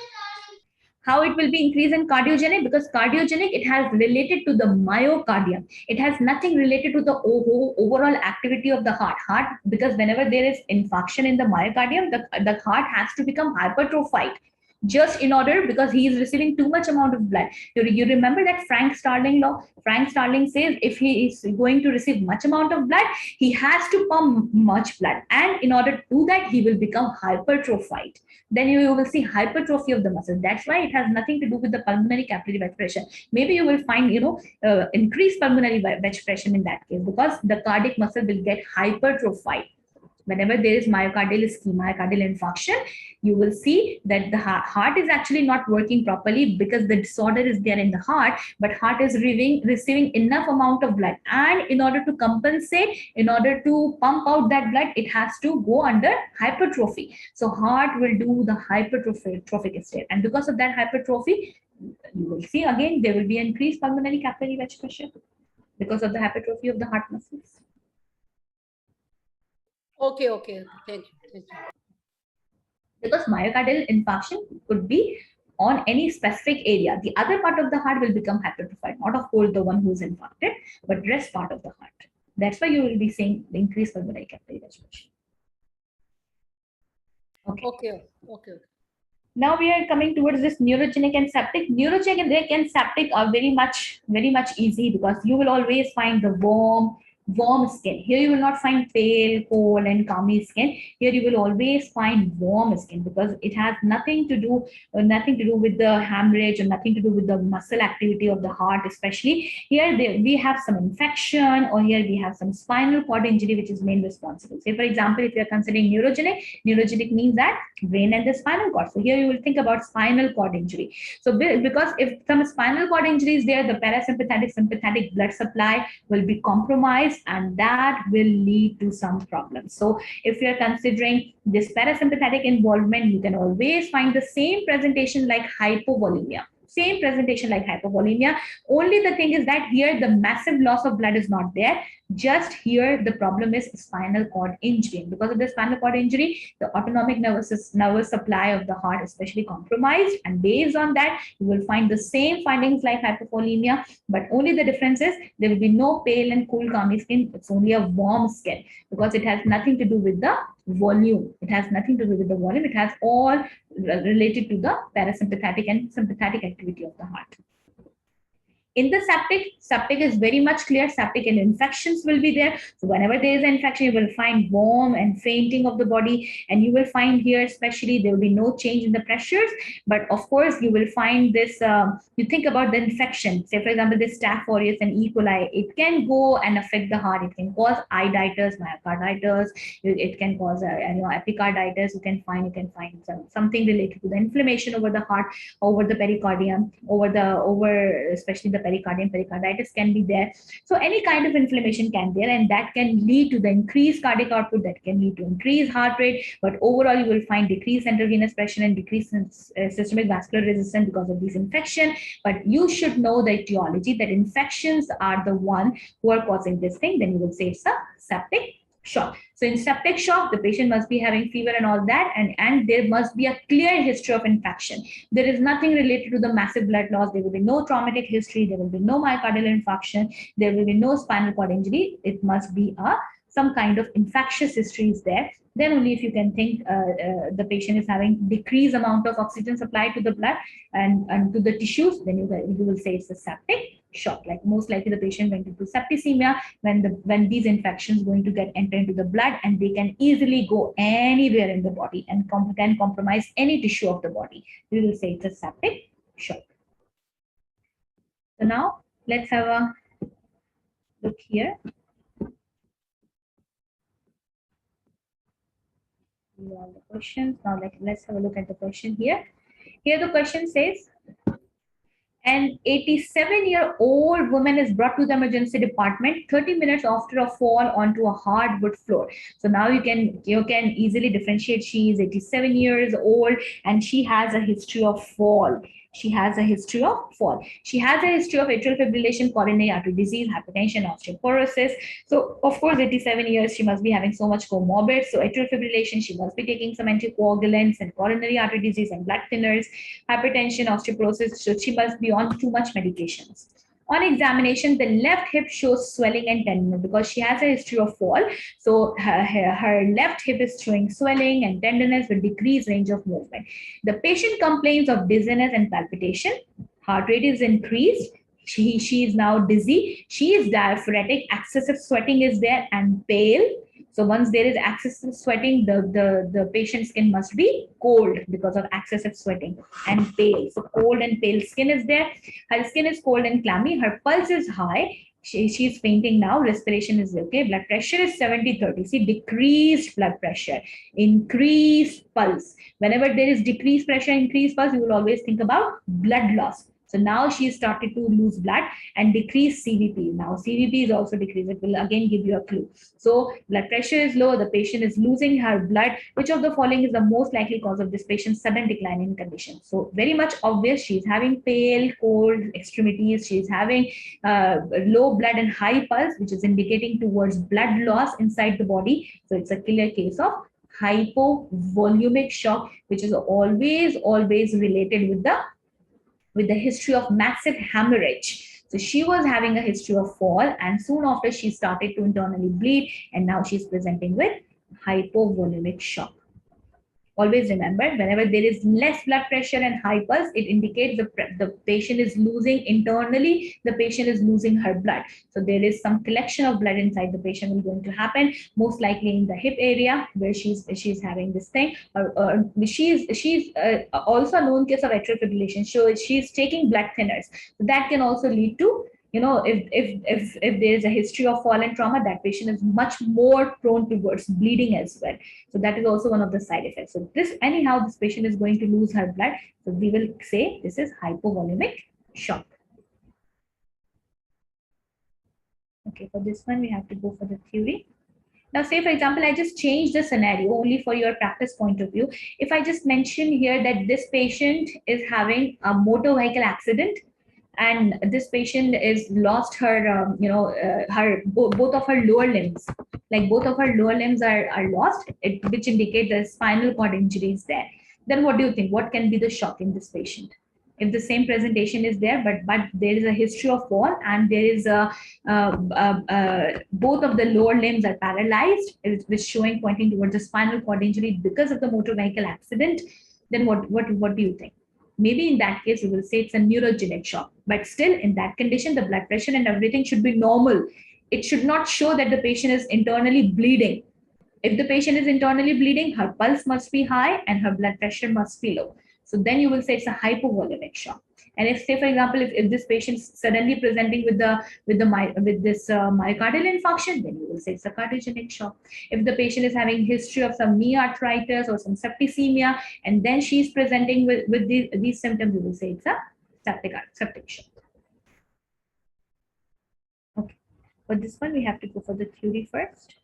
How it will be increased in cardiogenic? Because cardiogenic, it has related to the myocardium. It has nothing related to the overall activity of the heart. Because whenever there is infarction in the myocardium, the heart has to become hypertrophied, just in order, because he is receiving too much amount of blood. You remember that Frank Starling law? Frank Starling says if he is going to receive much amount of blood, he has to pump much blood, and in order to do that, he will become hypertrophied. Then you will see hypertrophy of the muscle. That's why it has nothing to do with the pulmonary capillary wedge pressure. Maybe you will find increased pulmonary wedge pressure in that case, because the cardiac muscle will get hypertrophied. Whenever there is myocardial ischemia, myocardial infarction, you will see that the heart is actually not working properly, because the disorder is there in the heart, but heart is receiving enough amount of blood, and in order to compensate, in order to pump out that blood, it has to go under hypertrophy. So heart will do the hypertrophic state, and because of that hypertrophy, you will see again there will be increased pulmonary capillary wedge pressure because of the hypertrophy of the heart muscles. Okay. Thank you. Because myocardial infarction could be on any specific area. The other part of the heart will become hypertrophied, not of course the one who's infarcted, but rest part of the heart. That's why you will be seeing the increased pulmonary capillary wedge pressure. Okay. Now we are coming towards this neurogenic and septic. Neurogenic and septic are very much easy because you will always find the warm skin. Here you will not find pale, cold, and clammy skin. Here you will always find warm skin because it has nothing to do with the hemorrhage or nothing to do with the muscle activity of the heart. Especially here, we have some infection, or here we have some spinal cord injury, which is main responsible. Say for example, if you are considering neurogenic means that brain and the spinal cord. So here you will think about spinal cord injury. So because if some spinal cord injury is there, the parasympathetic sympathetic blood supply will be compromised, and that will lead to some problems. So if you're considering this parasympathetic involvement, you can always find the same presentation like hypovolemia. Only the thing is that here the massive loss of blood is not there. Just here the problem is spinal cord injury. Because of the spinal cord injury, the autonomic nervous supply of the heart is especially compromised, and based on that you will find the same findings like hypovolemia, but only the difference is there will be no pale and cool clammy skin. It's only a warm skin because it has nothing to do with the volume. It has all related to the parasympathetic and sympathetic activity of the heart. In the septic is very much clear. Septic and infections will be there. So whenever there is an infection, you will find warm and fainting of the body. And you will find here, especially, there will be no change in the pressures. But of course, you will find this, you think about the infection. Say, for example, this Staph aureus and E. coli, it can go and affect the heart. It can cause ititis, myocarditis. It can cause epicarditis. You can find something related to the inflammation over the heart, over the pericardium, especially the pericarditis can be there. So any kind of inflammation can be there, and that can lead to the increased cardiac output, that can lead to increased heart rate. But overall, you will find decreased central venous pressure and decreased systemic vascular resistance because of these infection. But you should know the etiology, that infections are the one who are causing this thing. Then you will say it's a septic shock. So in septic shock, the patient must be having fever and all that, and there must be a clear history of infection. There is nothing related to the massive blood loss. There will be no traumatic history. There will be no myocardial infarction. There will be no spinal cord injury. It must be some kind of infectious history is there. Then only if you can think the patient is having decreased amount of oxygen supply to the blood and to the tissues, then you will say it's a septic shock. Like most likely the patient went into septicemia when these infections going to enter into the blood, and they can easily go anywhere in the body and can compromise any tissue of the body. We will say it's a septic shock. So now let's have a look here. All the questions. Now let's have a look at the question here. Here the question says, an 87-year-old woman is brought to the emergency department 30 minutes after a fall onto a hardwood floor. So now you can easily differentiate. She is 87 years old and she has a history of fall. She has a history of atrial fibrillation, coronary artery disease, hypertension, osteoporosis. So of course, 87 years, she must be having so much comorbid. So atrial fibrillation, she must be taking some anticoagulants, and coronary artery disease and blood thinners, hypertension, osteoporosis. So she must be on too much medications. On examination, the left hip shows swelling and tenderness because she has a history of fall. So her left hip is showing swelling and tenderness with decreased range of movement. The patient complains of dizziness and palpitation. Heart rate is increased. She is now dizzy. She is diaphoretic. Excessive sweating is there and pale. So once there is excessive sweating, the patient's skin must be cold because of excessive sweating and pale. So cold and pale skin is there. Her skin is cold and clammy. Her pulse is high. She's fainting now. Respiration is okay. Blood pressure is 70/30. See, decreased blood pressure, increased pulse. Whenever there is decreased pressure, increased pulse, you will always think about blood loss. So now she started to lose blood and decrease CVP. Now CVP is also decreased. It will again give you a clue. So blood pressure is low, the patient is losing her blood. Which of the following is the most likely cause of this patient's sudden decline in condition? So very much obvious, she's having pale, cold extremities, she's having low blood and high pulse, which is indicating towards blood loss inside the body. So it's a clear case of hypovolemic shock, which is always related with the history of massive hemorrhage. So she was having a history of fall, and soon after she started to internally bleed, and now she's presenting with hypovolemic shock. Always remember, whenever there is less blood pressure and high pulse, it indicates the patient is losing internally, the patient is losing her blood. So there is some collection of blood inside the patient will going to happen, most likely in the hip area where she's having this thing, or she's also a known case of atrial fibrillation. So she's taking blood thinners. So that can also lead to, if there is a history of fall and trauma, that patient is much more prone towards bleeding as well. So that is also one of the side effects. So anyhow, this patient is going to lose her blood. So we will say this is hypovolemic shock. Okay, for this one, we have to go for the theory. Now, say, for example, I just changed the scenario only for your practice point of view. If I just mention here that this patient is having a motor vehicle accident, and this patient is lost her, both of her lower limbs, like both of her lower limbs are lost, which indicate the spinal cord injury is there. Then what do you think? What can be the shock in this patient? If the same presentation is there, but there is a history of fall and there is both of the lower limbs are paralyzed, which showing pointing towards the spinal cord injury because of the motor vehicle accident, then what do you think? Maybe in that case, we will say it's a neurogenic shock. But still, in that condition, the blood pressure and everything should be normal. It should not show that the patient is internally bleeding. If the patient is internally bleeding, her pulse must be high and her blood pressure must be low. So then you will say it's a hypovolemic shock. And if, say, for example, if this patient is suddenly presenting with this myocardial infarction, then you will say it's a cardiogenic shock. If the patient is having history of some knee arthritis or some septicemia, and then she's presenting with these symptoms, you will say it's a septic shock. Okay, for this one, we have to go for the theory first.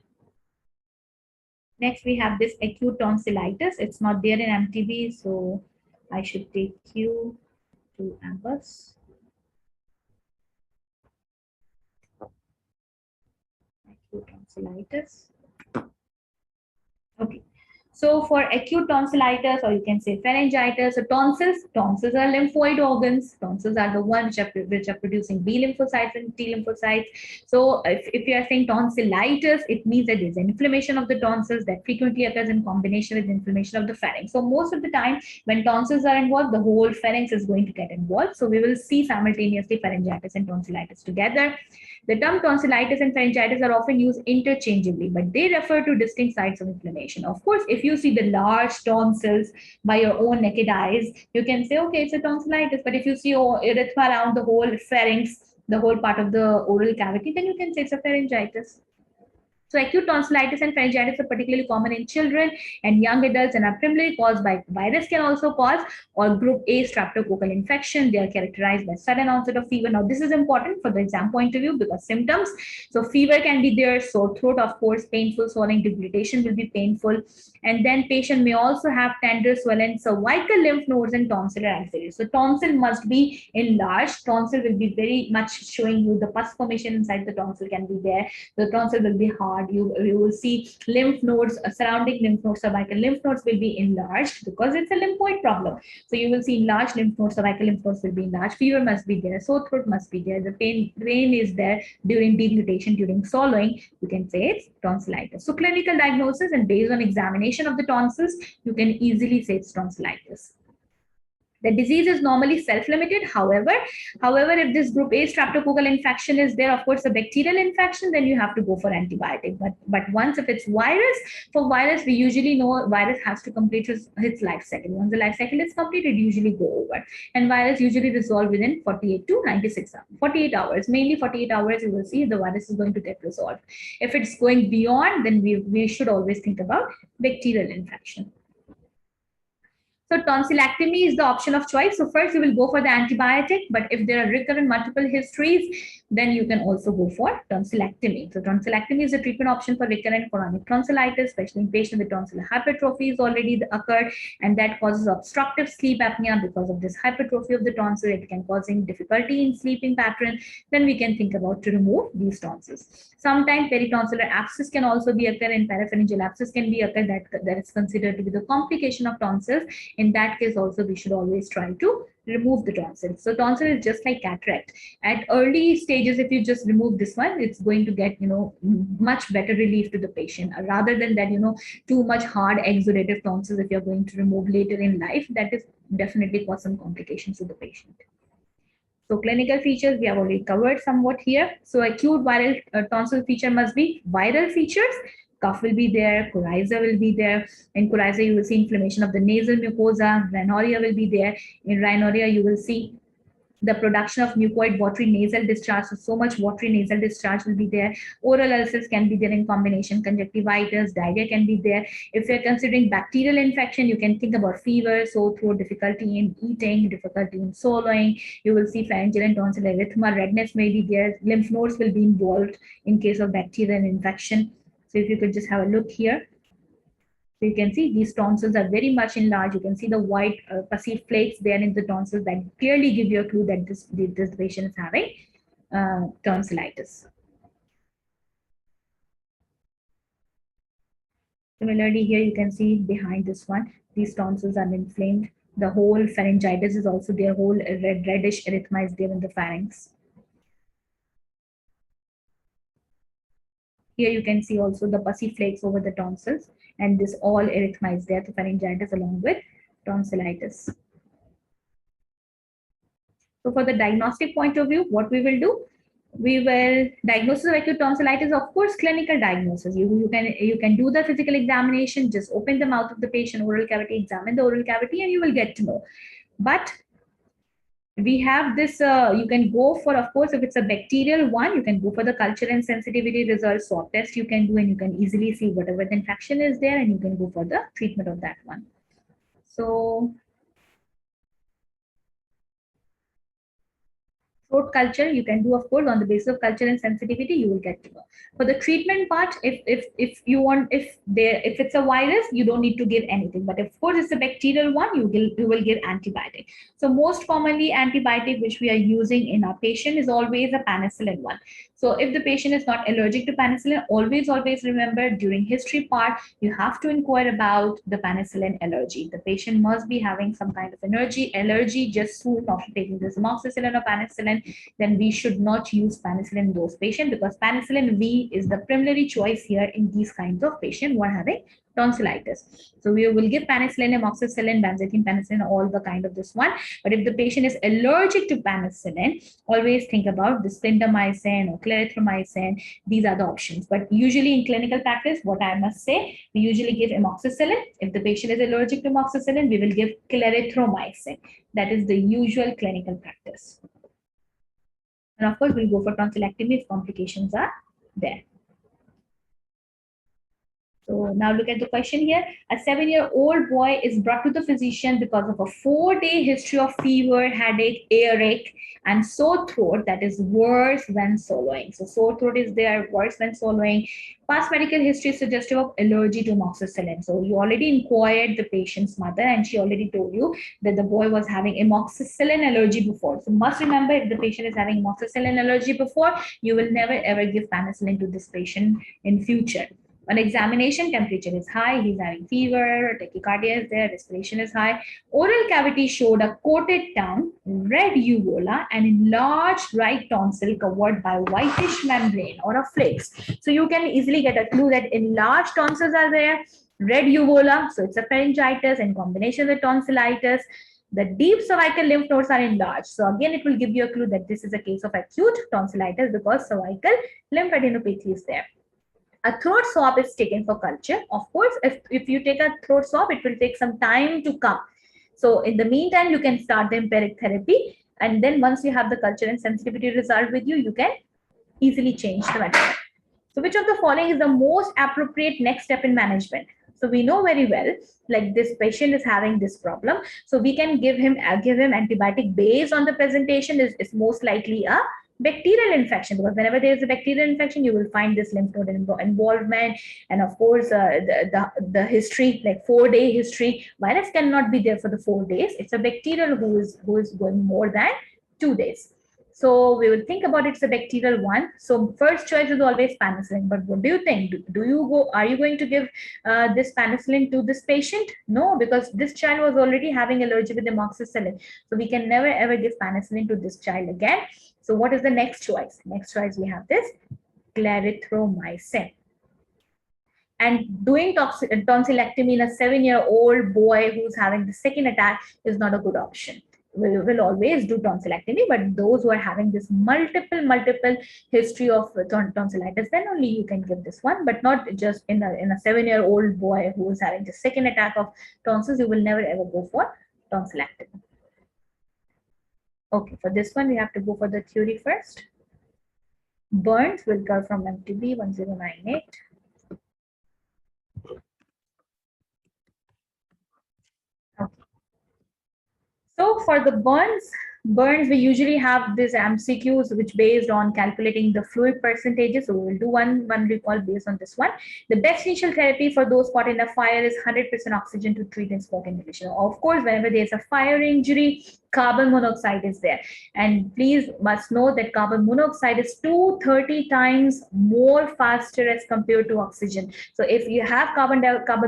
Next, we have this acute tonsillitis. It's not there in MTB, so I should take Q to Ambus. Acute tonsillitis. Okay. So for acute tonsillitis, or you can say pharyngitis, so tonsils are lymphoid organs. Tonsils are the ones which are producing B lymphocytes and T lymphocytes. So if you are saying tonsillitis, it means that there's inflammation of the tonsils that frequently occurs in combination with inflammation of the pharynx. So most of the time when tonsils are involved, the whole pharynx is going to get involved. So we will see simultaneously pharyngitis and tonsillitis together. The term tonsillitis and pharyngitis are often used interchangeably, but they refer to distinct sites of inflammation. Of course, if you see the large tonsils by your own naked eyes, you can say, okay, it's a tonsillitis. But if you see erythema around the whole pharynx, the whole part of the oral cavity, then you can say it's a pharyngitis. So acute tonsillitis and pharyngitis are particularly common in children and young adults and are primarily caused by virus, can also cause, or group A streptococcal infection. They are characterized by sudden onset of fever. Now this is important for the exam point of view because symptoms. So fever can be there, sore throat, of course, painful swelling, debilitation will be painful. And then patient may also have tender swollen cervical lymph nodes and tonsillar axillary. So tonsil must be enlarged. Tonsil will be very much showing you the pus formation inside the tonsil can be there. The tonsil will be hard. You will see lymph nodes, surrounding lymph nodes, cervical lymph nodes will be enlarged because it's a lymphoid problem. So you will see enlarged lymph nodes, cervical lymph nodes will be enlarged. Fever must be there. Sore throat must be there. The pain is there during deglutition, during swallowing. You can say it's tonsillitis. So clinical diagnosis, and based on examination of the tonsils, you can easily say it's tonsillitis. The disease is normally self-limited. However, if this group A streptococcal infection is there, of course, a bacterial infection, then you have to go for antibiotic. But once if it's virus, for virus, we usually know virus has to complete its life cycle. Once the life cycle is completed, it usually go over. And virus usually resolve within 48 to 96 hours. 48 hours, mainly 48 hours, you will see the virus is going to get resolved. If it's going beyond, then we should always think about bacterial infection. So tonsillectomy is the option of choice. So first you will go for the antibiotic, but if there are recurrent multiple histories, then you can also go for tonsillectomy. So tonsillectomy is a treatment option for recurrent chronic tonsillitis, especially in patients with tonsillar hypertrophy is already occurred, and that causes obstructive sleep apnea because of this hypertrophy of the tonsil. It can causing difficulty in sleeping pattern. Then we can think about to remove these tonsils. Sometimes peritonsillar abscess can also be occur, and parapharyngeal abscess can be occur that is considered to be the complication of tonsils. In that case also we should always try to remove the tonsil. So tonsil is just like cataract. At early stages, if you just remove this one, it's going to get, much better relief to the patient rather than that, too much hard exudative tonsils. If you're going to remove later in life, that is definitely cause some complications to the patient. So clinical features, we have already covered somewhat here. So acute viral tonsil feature must be viral features. Cough will be there, coryza will be there. In coryza, you will see inflammation of the nasal mucosa. Rhinorrhea will be there. In rhinorrhea, you will see the production of mucoid watery nasal discharge. So much watery nasal discharge will be there. Oral ulcers can be there in combination. Conjunctivitis, diarrhea can be there. If you're considering bacterial infection, you can think about fever, sore throat, difficulty in eating, difficulty in swallowing. You will see pharyngeal and tonsil erythema, redness may be there. Lymph nodes will be involved in case of bacterial infection. So if you could just have a look here. So you can see these tonsils are very much enlarged. You can see the white pussy flakes there in the tonsils that clearly give you a clue that this patient is having tonsillitis. Similarly, here you can see behind this one, these tonsils are inflamed. The whole pharyngitis is also there. Whole reddish erythema is there in the pharynx. Here you can see also the pussy flakes over the tonsils, and this all erythema is there, the pharyngitis along with tonsillitis. So for the diagnostic point of view, what we will do, we will diagnosis of acute tonsillitis, of course, clinical diagnosis. You can do the physical examination, just open the mouth of the patient, oral cavity, examine the oral cavity, and you will get to know. But we have this, you can go for, of course, if it's a bacterial one, you can go for the culture and sensitivity results, swab test you can do, and you can easily see whatever the infection is there, and you can go for the treatment of that one. So throat culture you can do, of course, on the basis of culture and sensitivity, you will get to know. For the treatment part, if you want, if it's a virus, you don't need to give anything. But of course, it's a bacterial one, you will give antibiotic. So most commonly, antibiotic which we are using in our patient is always a penicillin one. So if the patient is not allergic to penicillin, always remember during history part, you have to inquire about the penicillin allergy. The patient must be having some kind of allergy just soon after taking this amoxicillin or penicillin. Then we should not use penicillin in those patients, because penicillin V is the primary choice here in these kinds of patients who are having tonsillitis. So we will give penicillin, amoxicillin, benzathine penicillin, all the kind of this one. But if the patient is allergic to penicillin, always think about this clindamycin or clarithromycin. These are the options. But usually in clinical practice, what I must say, we usually give amoxicillin. If the patient is allergic to amoxicillin, we will give clarithromycin. That is the usual clinical practice. And of course, we'll go for tonsillectomy if complications are there. So now look at the question here. A 7-year-old boy is brought to the physician because of a 4-day history of fever, headache, earache, and sore throat that is worse when swallowing. So sore throat is there, worse when swallowing. Past medical history is suggestive of allergy to amoxicillin. So you already inquired the patient's mother, and she already told you that the boy was having amoxicillin allergy before. So must remember, if the patient is having amoxicillin allergy before, you will never ever give penicillin to this patient in future. On examination, temperature is high, he's having fever, tachycardia is there, respiration is high. Oral cavity showed a coated tongue, red uvula, and enlarged right tonsil covered by whitish membrane or a flakes. So you can easily get a clue that enlarged tonsils are there, red uvula, so it's a pharyngitis in combination with tonsillitis. The deep cervical lymph nodes are enlarged. So again, it will give you a clue that this is a case of acute tonsillitis because cervical lymphadenopathy is there. A throat swab is taken for culture. Of course, if you take a throat swab, it will take some time to come. So in the meantime, you can start the empiric therapy. And then once you have the culture and sensitivity result with you, you can easily change the method. So which of the following is the most appropriate next step in management? So we know very well, like this patient is having this problem. So we can give him antibiotic based on the presentation is most likely a bacterial infection, because whenever there is a bacterial infection, you will find this lymph node involvement, and of course the history, like 4-day history. Virus cannot be there for the 4 days. It's a bacterial who is going more than 2 days. So we will think about it's a bacterial one. So first choice is always penicillin. But what do you think? Are you going to give this penicillin to this patient? No, because this child was already having allergy with amoxicillin. So we can never ever give penicillin to this child again. So what is the next choice? Next choice we have this clarithromycin. And doing tonsillectomy in a 7-year-old boy who's having the second attack is not a good option. We will always do tonsillectomy, but those who are having this multiple history of tonsillitis, then only you can give this one, but not just in a 7-year-old boy who is having the second attack of tonsils. You will never ever go for tonsillectomy. Okay, for this one, we have to go for the theory first. Burns will come from MTB 1098. Okay. So for the burns, we usually have these MCQs which based on calculating the fluid percentages. So we will do one recall based on this one. The best initial therapy for those caught in a fire is 100% oxygen to treat and smoke inhalation. Of course, whenever there's a fire injury, carbon monoxide is there. And please must know that carbon monoxide is 230 times more faster as compared to oxygen. So if you have carbon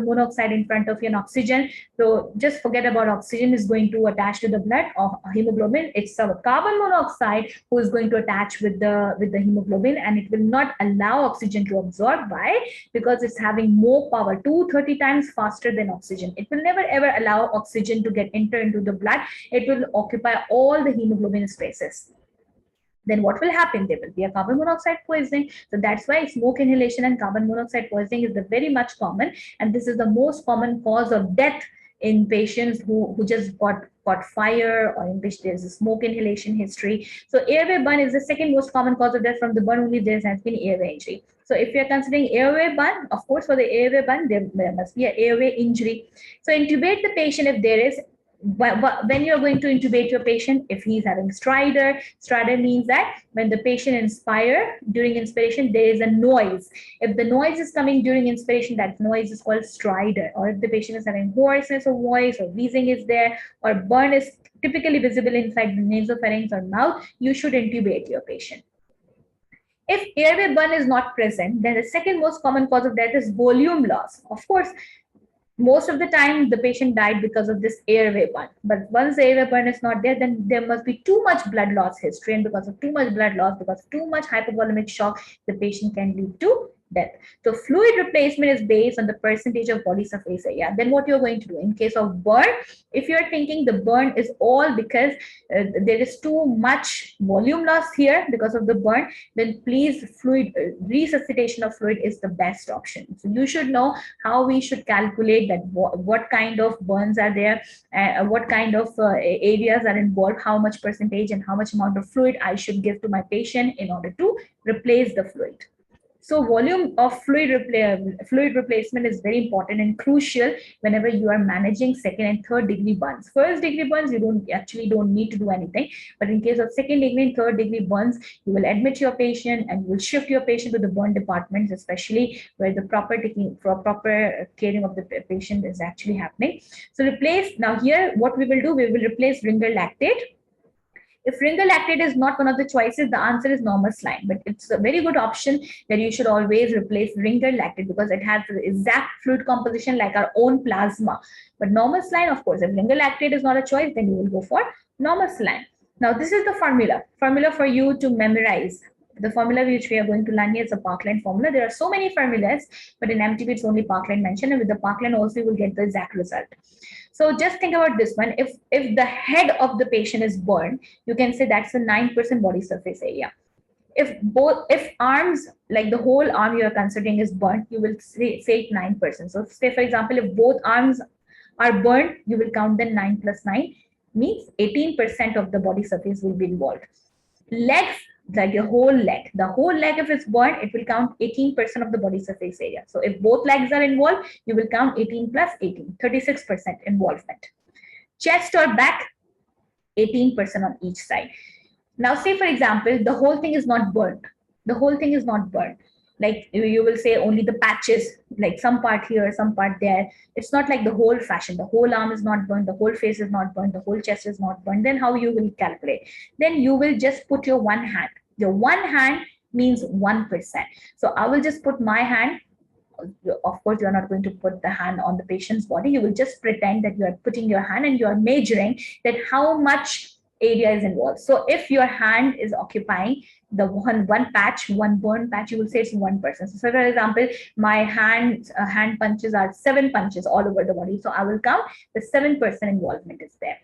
monoxide in front of you and oxygen, so just forget about oxygen is going to attach to the blood or hemoglobin. It's a carbon monoxide who is going to attach with the hemoglobin, and it will not allow oxygen to absorb. Why? Because it's having more power, 230 times faster than oxygen. It will never ever allow oxygen to enter into the blood. It will occupy all the hemoglobin spaces. Then what will happen? There will be a carbon monoxide poisoning. So that's why smoke inhalation and carbon monoxide poisoning is the very much common, and this is the most common cause of death in patients who just got fire, or in which there's a smoke inhalation history. So airway burn is the second most common cause of death. From the burn only there has been airway injury. So if you're considering airway burn, of course for the airway burn there must be an airway injury. So intubate the patient if there is. When you're going to intubate your patient, if he's having stridor means that when the patient inspire, during inspiration there is a noise. If the noise is coming during inspiration, that noise is called stridor. Or if the patient is having hoarseness of voice, or wheezing is there, or burn is typically visible inside the nasopharynx or mouth, you should intubate your patient. If airway burn is not present, then the second most common cause of death is volume loss. Of course, most of the time the patient died because of this airway burn. But once the airway burn is not there, then there must be too much blood loss history. And because of too much blood loss, because of too much hypovolemic shock, the patient can lead to death. So fluid replacement is based on the percentage of body surface area. Then what you're going to do in case of burn, if you're thinking the burn is all because there is too much volume loss here because of the burn, then please resuscitation of fluid is the best option. So you should know how we should calculate that what kind of burns are there, what kind of areas are involved, how much percentage and how much amount of fluid I should give to my patient in order to replace the fluid. So volume of fluid replacement is very important and crucial whenever you are managing second and third degree burns. First degree burns, you don't need to do anything. But in case of second degree and third degree burns, you will admit your patient and you will shift your patient to the burn departments, especially where the proper caring of the patient is actually happening. So now here, what we will do, we will replace ringer lactate. If ringer lactate is not one of the choices, the answer is normal saline. But it's a very good option that you should always replace ringer lactate because it has the exact fluid composition like our own plasma. But normal saline, of course, if ringer lactate is not a choice, then you will go for normal saline. Now, this is the formula for you to memorize. The formula which we are going to learn here is a Parkland formula. There are so many formulas, but in MTB it's only Parkland mentioned, and with the Parkland also you will get the exact result. So just think about this one. If the head of the patient is burned, you can say that's a 9% body surface area. If arms, like the whole arm you are considering is burnt, you will say 9%. So say for example, if both arms are burnt, you will count then 9 plus 9 means 18% of the body surface will be involved. Legs like your whole leg. The whole leg, if it's burned, it will count 18% of the body surface area. So if both legs are involved, you will count 18 plus 18, 36% involvement. Chest or back, 18% on each side. Now, say for example, the whole thing is not burnt. The whole thing is not burnt. Like you will say only the patches, like some part here, some part there. It's not like the whole fashion. The whole arm is not burnt, the whole face is not burnt, the whole chest is not burnt. Then how you will calculate? Then you will just put your one hand. Your one hand means 1%. So I will just put my hand. Of course, you're not going to put the hand on the patient's body. You will just pretend that you are putting your hand and you are measuring that how much area is involved. So if your hand is occupying the one patch, one burn patch, you will say it's 1%. So for example, my hand punches are 7 punches all over the body. So I will count the 7% involvement is there.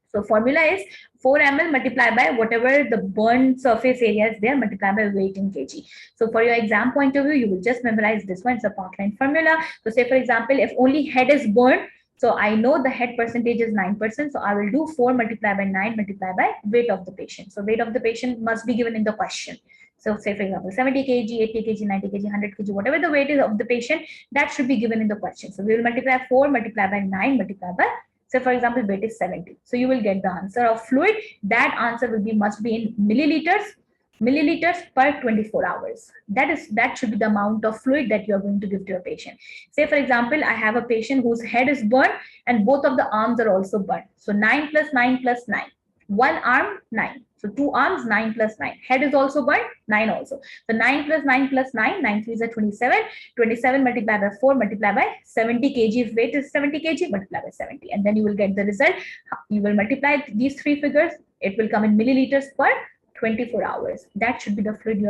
So formula is 4 ml multiplied by whatever the burn surface area is there, multiplied by weight in kg. So for your exam point of view, you will just memorize this one. It's a Parkline formula. So say for example, if only head is burned, so I know the head percentage is 9%. So I will do 4 multiplied by 9 multiplied by weight of the patient. So weight of the patient must be given in the question. So say for example, 70 kg, 80 kg, 90 kg, 100 kg, whatever the weight is of the patient, that should be given in the question. So we will multiply 4 multiplied by 9 multiplied by, so for example, weight is 70. So you will get the answer of fluid. That answer must be in milliliters per 24 hours. That should be the amount of fluid that you are going to give to your patient. Say for example, I have a patient whose head is burnt and both of the arms are also burnt. So 9 plus 9 plus 9. One arm, 9. So 2 arms, 9 plus 9. Head is also burnt, 9 also. So 9 plus 9 plus 9, 9 3 is 27. 27 multiplied by 4 multiplied by 70 kg. If weight is 70 kg, multiply by 70. And then you will get the result. You will multiply these 3 figures. It will come in milliliters per 24 hours. That should be the fluid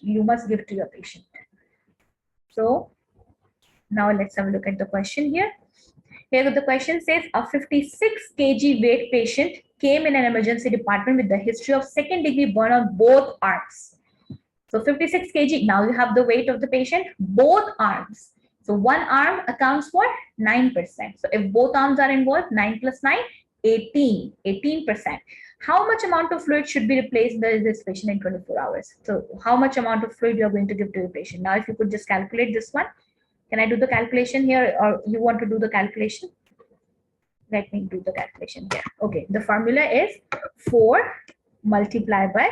you must give to your patient. So now let's have a look at the question here. Here the question says a 56 kg weight patient came in an emergency department with the history of second degree burn on both arms. So 56 kg, now you have the weight of the patient, both arms. So one arm accounts for 9%. So if both arms are involved, 9 plus 9, 18%. How much amount of fluid should be replaced by this patient in 24 hours? So how much amount of fluid you are going to give to the patient? Now if you could just calculate this one. Can I do the calculation here, or you want to do the calculation? Let me do the calculation here. Okay, the formula is 4 multiplied by,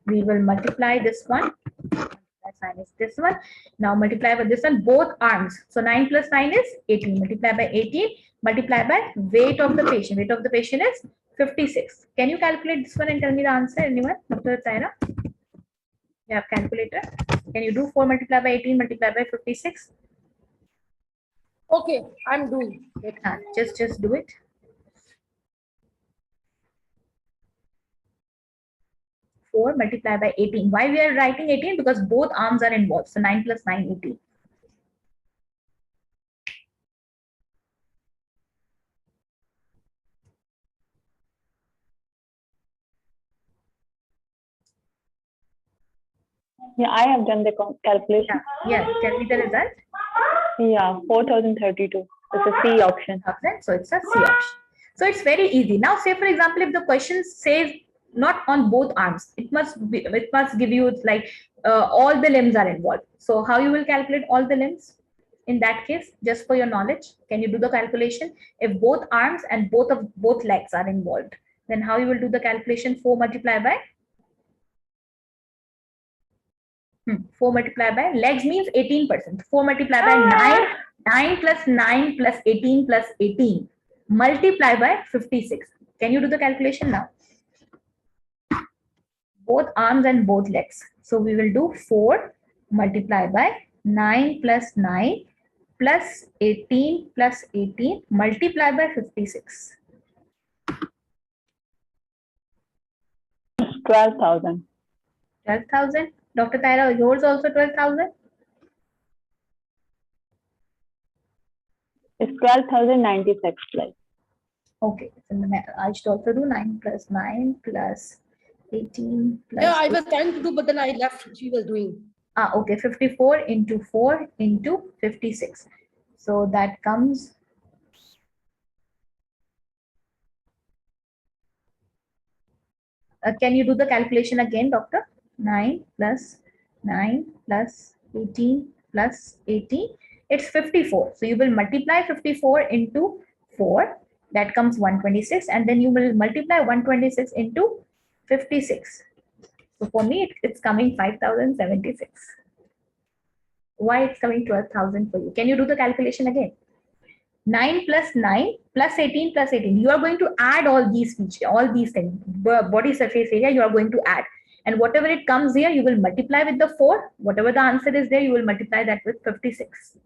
we will multiply this one. That sign is this one. Now multiply by this one, both arms. So 9 plus 9 is 18. Multiply by 18, multiply by weight of the patient. Weight of the patient is 56. Can you calculate this one and tell me the answer? Anyone? Dr. Taira? You have calculator? Can you do 4 multiplied by 18 multiplied by 56? Okay, I'm doing it. Just do it. 4 multiplied by 18. Why we are writing 18? Because both arms are involved. So 9 plus 9, 18. Yeah, I have done the calculation. Yeah, tell me the result. Yeah, 4032. It's a C option. So it's a C option. So it's very easy. Now, say for example, if the question says not on both arms, it must give you like all the limbs are involved. So how you will calculate all the limbs? In that case, just for your knowledge, can you do the calculation? If both arms and both legs are involved, then how you will do the calculation? 4 multiplied by 4 multiplied by legs means 18%. 4 multiplied by 9, 9 plus 9 plus 18 plus 18 multiply by 56. Can you do the calculation now? Both arms and both legs. So we will do 4 multiplied by 9 plus 9 plus 18 plus 18 multiplied by 56. 12,000. 12,000. Dr. Taira, yours also 12,000? It's 12,096 like. Okay, so I should also do 9 plus 9 plus 18 plus. Yeah, I was trying to do, but then I left. She was doing. Okay, 54 into 4 into 56. So that comes. Can you do the calculation again, doctor? 9 plus 9 plus 18 plus 18. It's 54. So you will multiply 54 into 4. That comes 126. And then you will multiply 126 into 56. So for me, it's coming 5,076. Why it's coming 12,000 for you? Can you do the calculation again? 9 plus 9 plus 18 plus 18. You are going to add all these features, all these things. Body surface area, you are going to add. And whatever it comes here, you will multiply with the 4. Whatever the answer is there, you will multiply that with 56.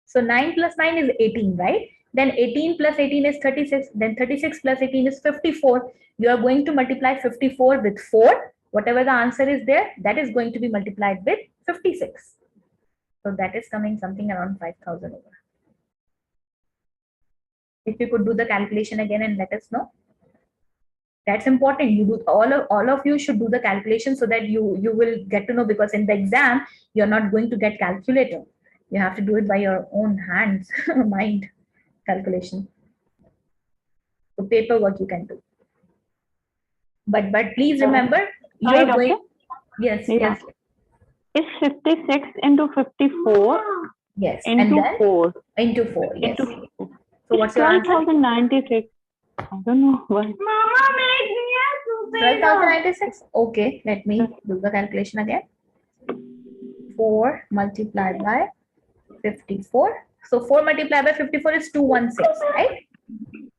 So 9 plus 9 is 18, right? Then 18 plus 18 is 36. Then 36 plus 18 is 54. You are going to multiply 54 with 4. Whatever the answer is there, that is going to be multiplied with 56. So that is coming something around 5,000 over. If you could do the calculation again and let us know. That's important. You do all of you should do the calculation so that you will get to know, because in the exam you're not going to get calculator. You have to do it by your own hands, mind calculation. So paperwork you can do. But please remember, Sorry, you're going. doctor? Yes, Yeah. yes, It's 56 into 54 yes. into And then 4. into 4. Yes. Into 4. So what's your answer? 12,096. I don't know why. 12,096. Okay, let me do the calculation again. 4 multiplied by 54. So 4 multiplied by 54 is 216, right? And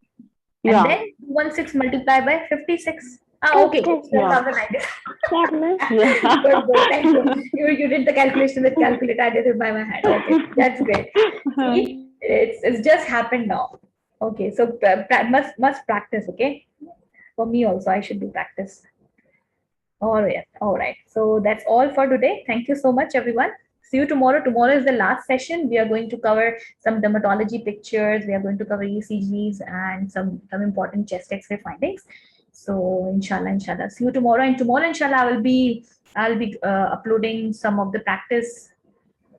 Yeah. then 216 multiplied by 56. Ah, okay. Yeah. 12,096. Yeah. Good, thank you. You did the calculation with calculator. I did it by my hand. Okay, that's great. See, it's just happened now. Okay, so must practice. Okay, for me also, I should do practice. All right. So that's all for today. Thank you so much, everyone. See you tomorrow. Tomorrow is the last session. We are going to cover some dermatology pictures. We are going to cover ECGs and some important chest X-ray findings. So inshallah. See you tomorrow. And tomorrow, inshallah, I'll be uploading some of the practice.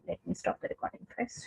Let me stop the recording first.